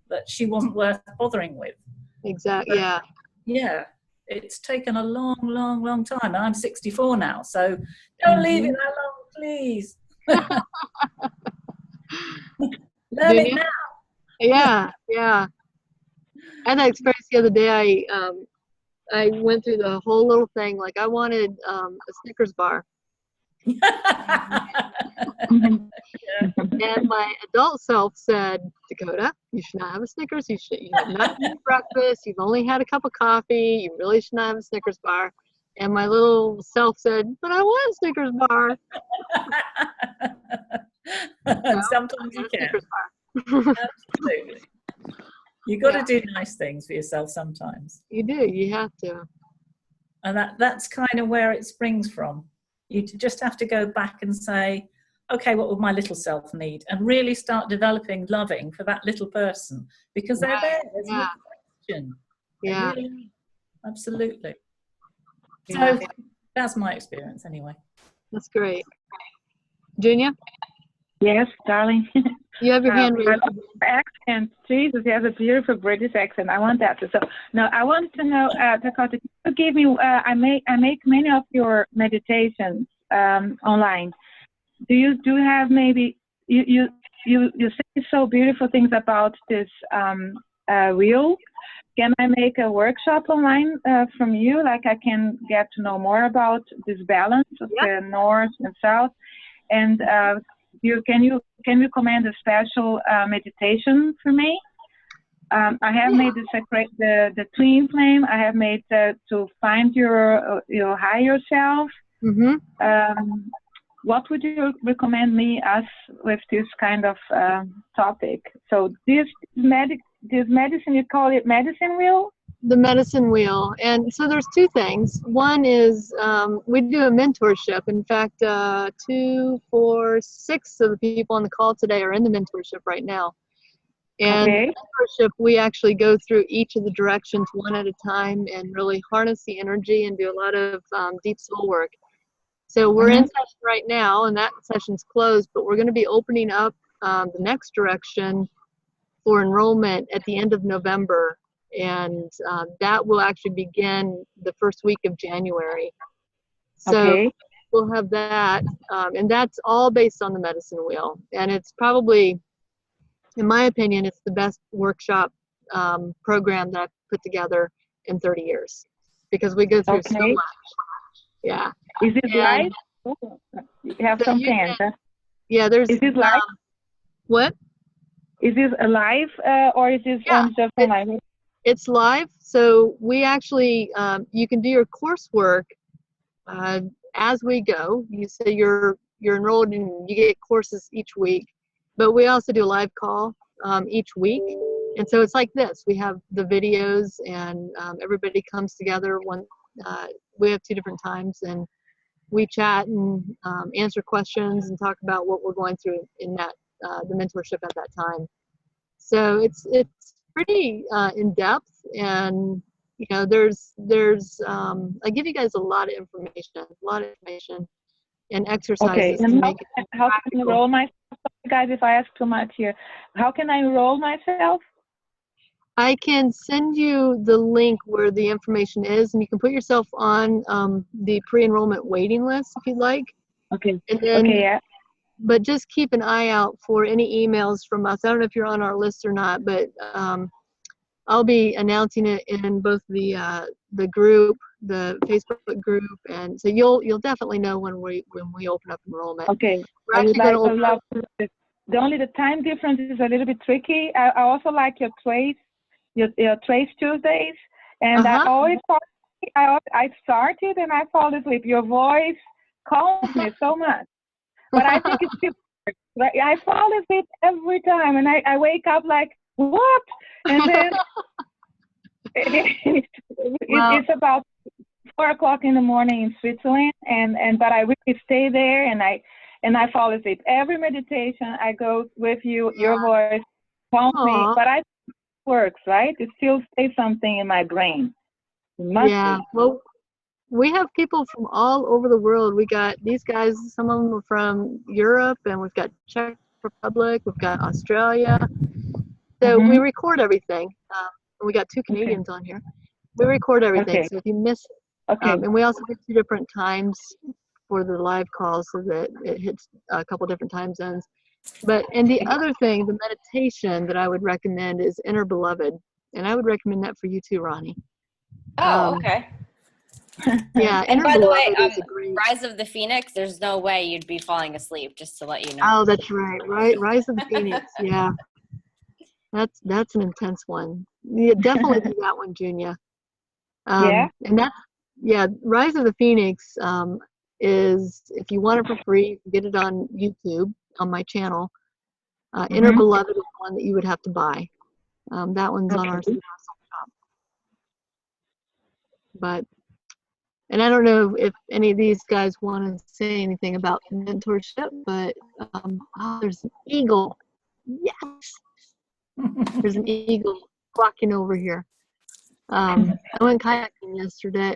that she wasn't worth bothering with. Exactly. Yeah. Yeah. It's taken a long, long, long time. And I'm 64 now, so don't leave it that long, please. Learn it now. Yeah, yeah. I had that experience the other day. I went through the whole little thing. Like I wanted a Snickers bar. And my adult self said, Dakota, you should not have a Snickers. You have not eaten breakfast. You've only had a cup of coffee. You really should not have a Snickers bar. And my little self said, but I want a Snickers bar. Sometimes you can. Absolutely. You got to do nice things for yourself sometimes. You do. You have to. And that's kind of where it springs from. You just have to go back and say, okay, what would my little self need? And really start developing loving for that little person, because they're there. There's no question. Yeah. Really, absolutely. Yeah. So that's my experience anyway. That's great. Junior? Yes, darling. You have your hand raised. I love your accent. Jesus, you have a beautiful British accent. I want that. So, no, I wanted to know, Dakota, you gave me. I make many of your meditations online. Do you have maybe you say so beautiful things about this wheel? Can I make a workshop online from you? Like I can get to know more about this balance of the north and south, and can you recommend a special meditation for me? I have made the twin flame. I have made to find your higher self. What would you recommend me as with this kind of topic? So this medicine, you call it medicine wheel? The medicine wheel. And so there's two things. One is we do a mentorship. In fact, 2, 4, 6 of the people on the call today are in the mentorship right now. And in the mentorship, we actually go through each of the directions one at a time and really harness the energy and do a lot of deep soul work. So we're in session right now, and that session's closed, but we're going to be opening up the next direction for enrollment at the end of November. And that will actually begin the first week of January. So we'll have that, and that's all based on the medicine wheel. And it's probably, in my opinion, it's the best workshop program that I've put together in 30 years, because we go through so much. Yeah. Is it live? You have some plans. Yeah, there's. Is it live? What? Is this live or is this just online? It's live. So we actually, you can do your coursework as we go. You say you're enrolled and you get courses each week, but we also do a live call each week. And so it's like this. We have the videos and everybody comes together. We have 2 different times, and we chat and answer questions and talk about what we're going through in that the mentorship at that time. So it's pretty in depth, and there's I give you guys a lot of information and exercises. Okay, and how can I enroll myself? Guys, if I ask too much here, how can I enroll myself? I can send you the link where the information is, and you can put yourself on the pre-enrollment waiting list if you'd like. Okay. And then, yeah. But just keep an eye out for any emails from us. I don't know if you're on our list or not, but I'll be announcing it in both the group, the Facebook group, and so you'll definitely know when we open up enrollment. Okay. We're actually I would love to the time difference is a little bit tricky. I also like your Trace Tuesdays, and I always I start it and I fall asleep. Your voice calms me so much, but I think it's still like I fall asleep every time, and I wake up like what, and then it's about 4 o'clock in the morning in Switzerland, but I really stay there and I fall asleep. Every meditation I go with you, your voice calms me, but I think it works, right? It still stays something in my brain. It must be. Well, we have people from all over the world. We got these guys, some of them are from Europe, and we've got Czech Republic, we've got Australia. So we record everything. We got 2 Canadians on here. We record everything. So if you miss it, and we also get 2 different times for the live calls so that it hits a couple different time zones. And the other thing, the meditation that I would recommend is Inner Beloved. And I would recommend that for you too, Ronnie. Oh, okay. Yeah. And by the way, is a great... Rise of the Phoenix, there's no way you'd be falling asleep, just to let you know. Oh, that's right. Rise of the Phoenix. Yeah. That's an intense one. Yeah, definitely do that one, Junia. And Rise of the Phoenix is, if you want it for free, you can get it on YouTube on my channel. Inner Beloved is one that you would have to buy. That one's on our shop. And I don't know if any of these guys want to say anything about mentorship, but there's an eagle. Yes. There's an eagle walking over here. I went kayaking yesterday,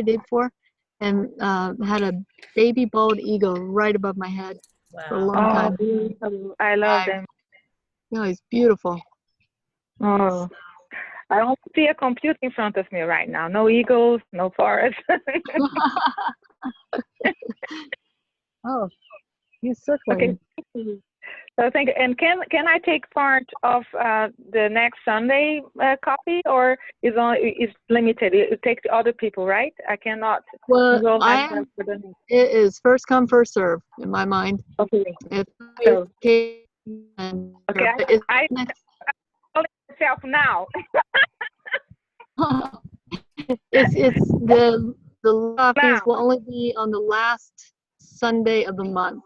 day before, and had a baby bald eagle right above my head for a long time. I love them. No, he's beautiful. Oh, I don't see a computer in front of me right now. No eagles, no forest. Oh, he's circling. Okay. So thank you. And can I take part of the next Sunday copy, or is limited? It takes other people, right? I cannot. Well, it is first come, first serve in my mind. Okay. I call myself now. it's the copies will only be on the last Sunday of the month.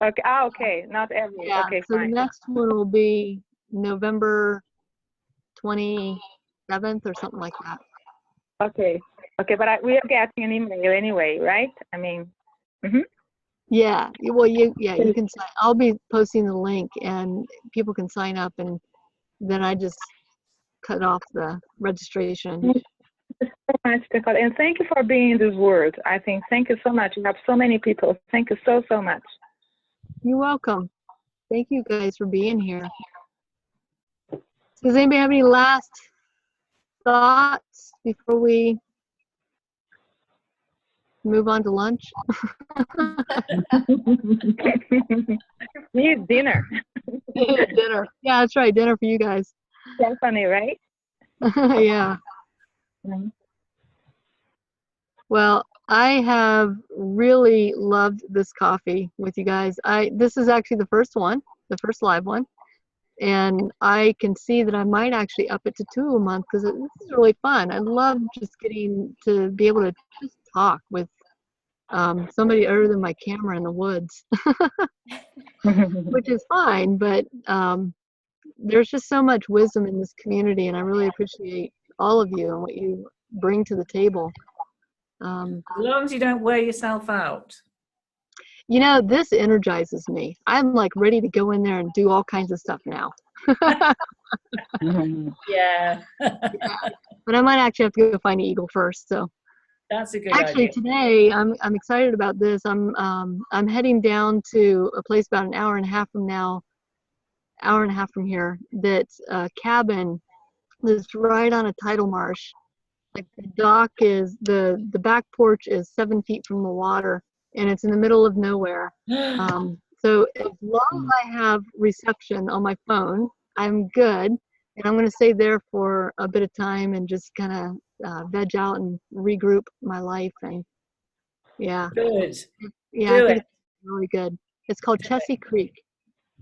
Okay. Okay. Not every. Yeah. Okay. So fine. the next one will be November 27th or something like that. Okay. Okay. But we are getting an email anyway, right? I mean. Yeah. Well, you can sign. I'll be posting the link, and people can sign up, and then I just cut off the registration. Thank you so much, Dakota, and thank you for being in this world. I think thank you so much. You have so many people. Thank you so much. You're welcome. Thank you guys for being here. Does anybody have any last thoughts before we move on to lunch? Need dinner. Dinner. Yeah, that's right. Dinner for you guys. That's funny, right? Yeah. Well, I have really loved this coffee with you guys. This is actually the first live one. And I can see that I might actually up it to 2 a month because this is really fun. I love just getting to be able to just talk with somebody other than my camera in the woods, which is fine. But there's just so much wisdom in this community, and I really appreciate all of you and what you bring to the table. As long as you don't wear yourself out. You know, this energizes me. I'm like ready to go in there and do all kinds of stuff now. Yeah. But I might actually have to go find an eagle first. So that's a good actually idea. Today I'm excited about this. I'm heading down to a place about an hour and a half from here. That's a cabin that's right on a tidal marsh. Like the dock is the back porch is 7 feet from the water, and it's in the middle of nowhere. So as long as I have reception on my phone, I'm good. And I'm going to stay there for a bit of time and just kind of veg out and regroup my life. And yeah. Good. Yeah, I think it's really good. It's called Chessie Creek.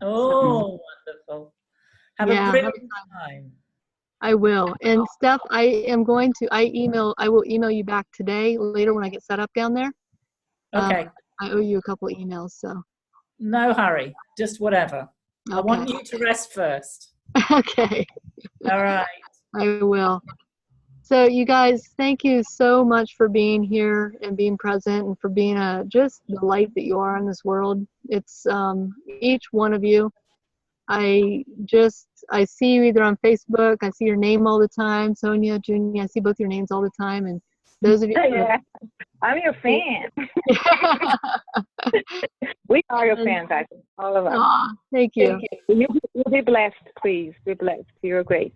Oh, wonderful. Have Yeah, a brilliant time. I will. And Steph, I will email you back today, later when I get set up down there. Okay. I owe you a couple of emails, so. No hurry, just whatever. Okay. I want you to rest first. Okay. All right. I will. So you guys, thank you so much for being here and being present and for being just the light that you are in this world. It's each one of you. I see you either on Facebook. I see your name all the time. Sonia, Junie, I see both your names all the time. And those of you. Yeah, I'm your fan. We are your fans, I think, all of us. Aw, thank you. You'll be blessed, please. Be blessed. You're great.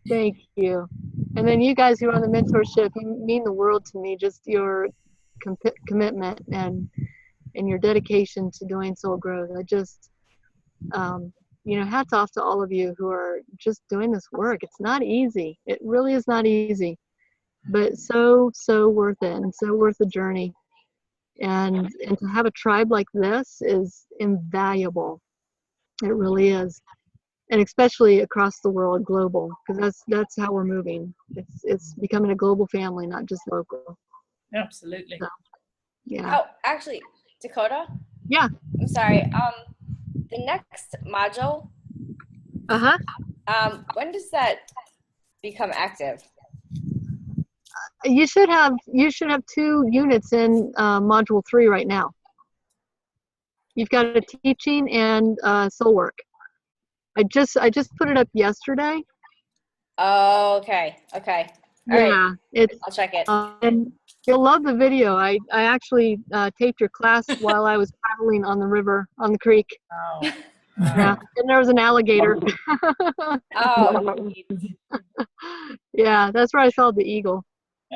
Thank you. And then you guys who are on the mentorship, you mean the world to me. Just your commitment and your dedication to doing soul growth. I just, hats off to all of you who are just doing this work. It's not easy. It really is not easy, but so worth it and so worth the journey. And to have a tribe like this is invaluable. It really is. And especially across the world, global, because that's how we're moving. It's becoming a global family, not just local. Absolutely. So, yeah. Oh, actually, Dakota? Yeah. I'm sorry. The next module, when does that become active? You should have 2 units in module 3 right now. You've got a teaching and soul work. I just put it up yesterday. Oh, okay. All right. I'll check it. And you'll love the video. I actually taped your class while I was paddling on the river, on the creek. Oh. Yeah, and there was an alligator. Oh. Yeah, that's where I saw the eagle.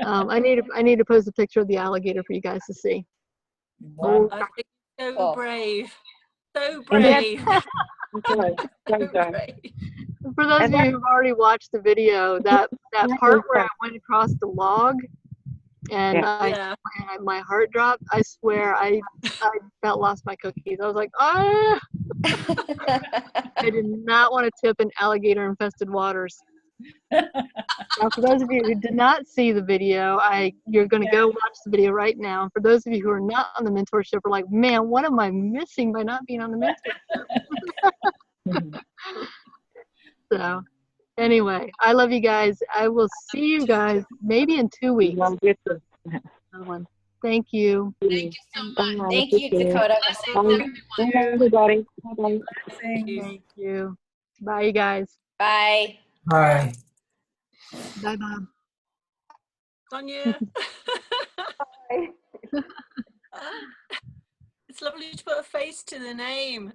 I need to post a picture of the alligator for you guys to see. Wow. I think so brave. So brave. brave. So brave. For those of you who've already watched the video, that part where I went across the log and my heart dropped, I swear I about lost my cookies. I was like, ah! I did not want to tip in alligator infested waters. Now, for those of you who did not see the video, you're going to go watch the video right now. For those of you who are not on the mentorship, are like, man, what am I missing by not being on the mentorship? So, anyway, I love you guys. I will see you guys maybe in 2 weeks. Thank you. Thank you so much. Thank you, Dakota. Thank everybody. Bye-bye. Thank you. Bye, you guys. Bye. Bye. Bye, Bob. Sonia. It's lovely to put a face to the name.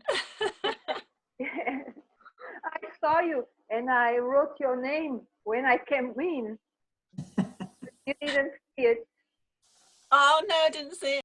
I saw you and I wrote your name when I came in. You didn't see it. Oh no, I didn't see it.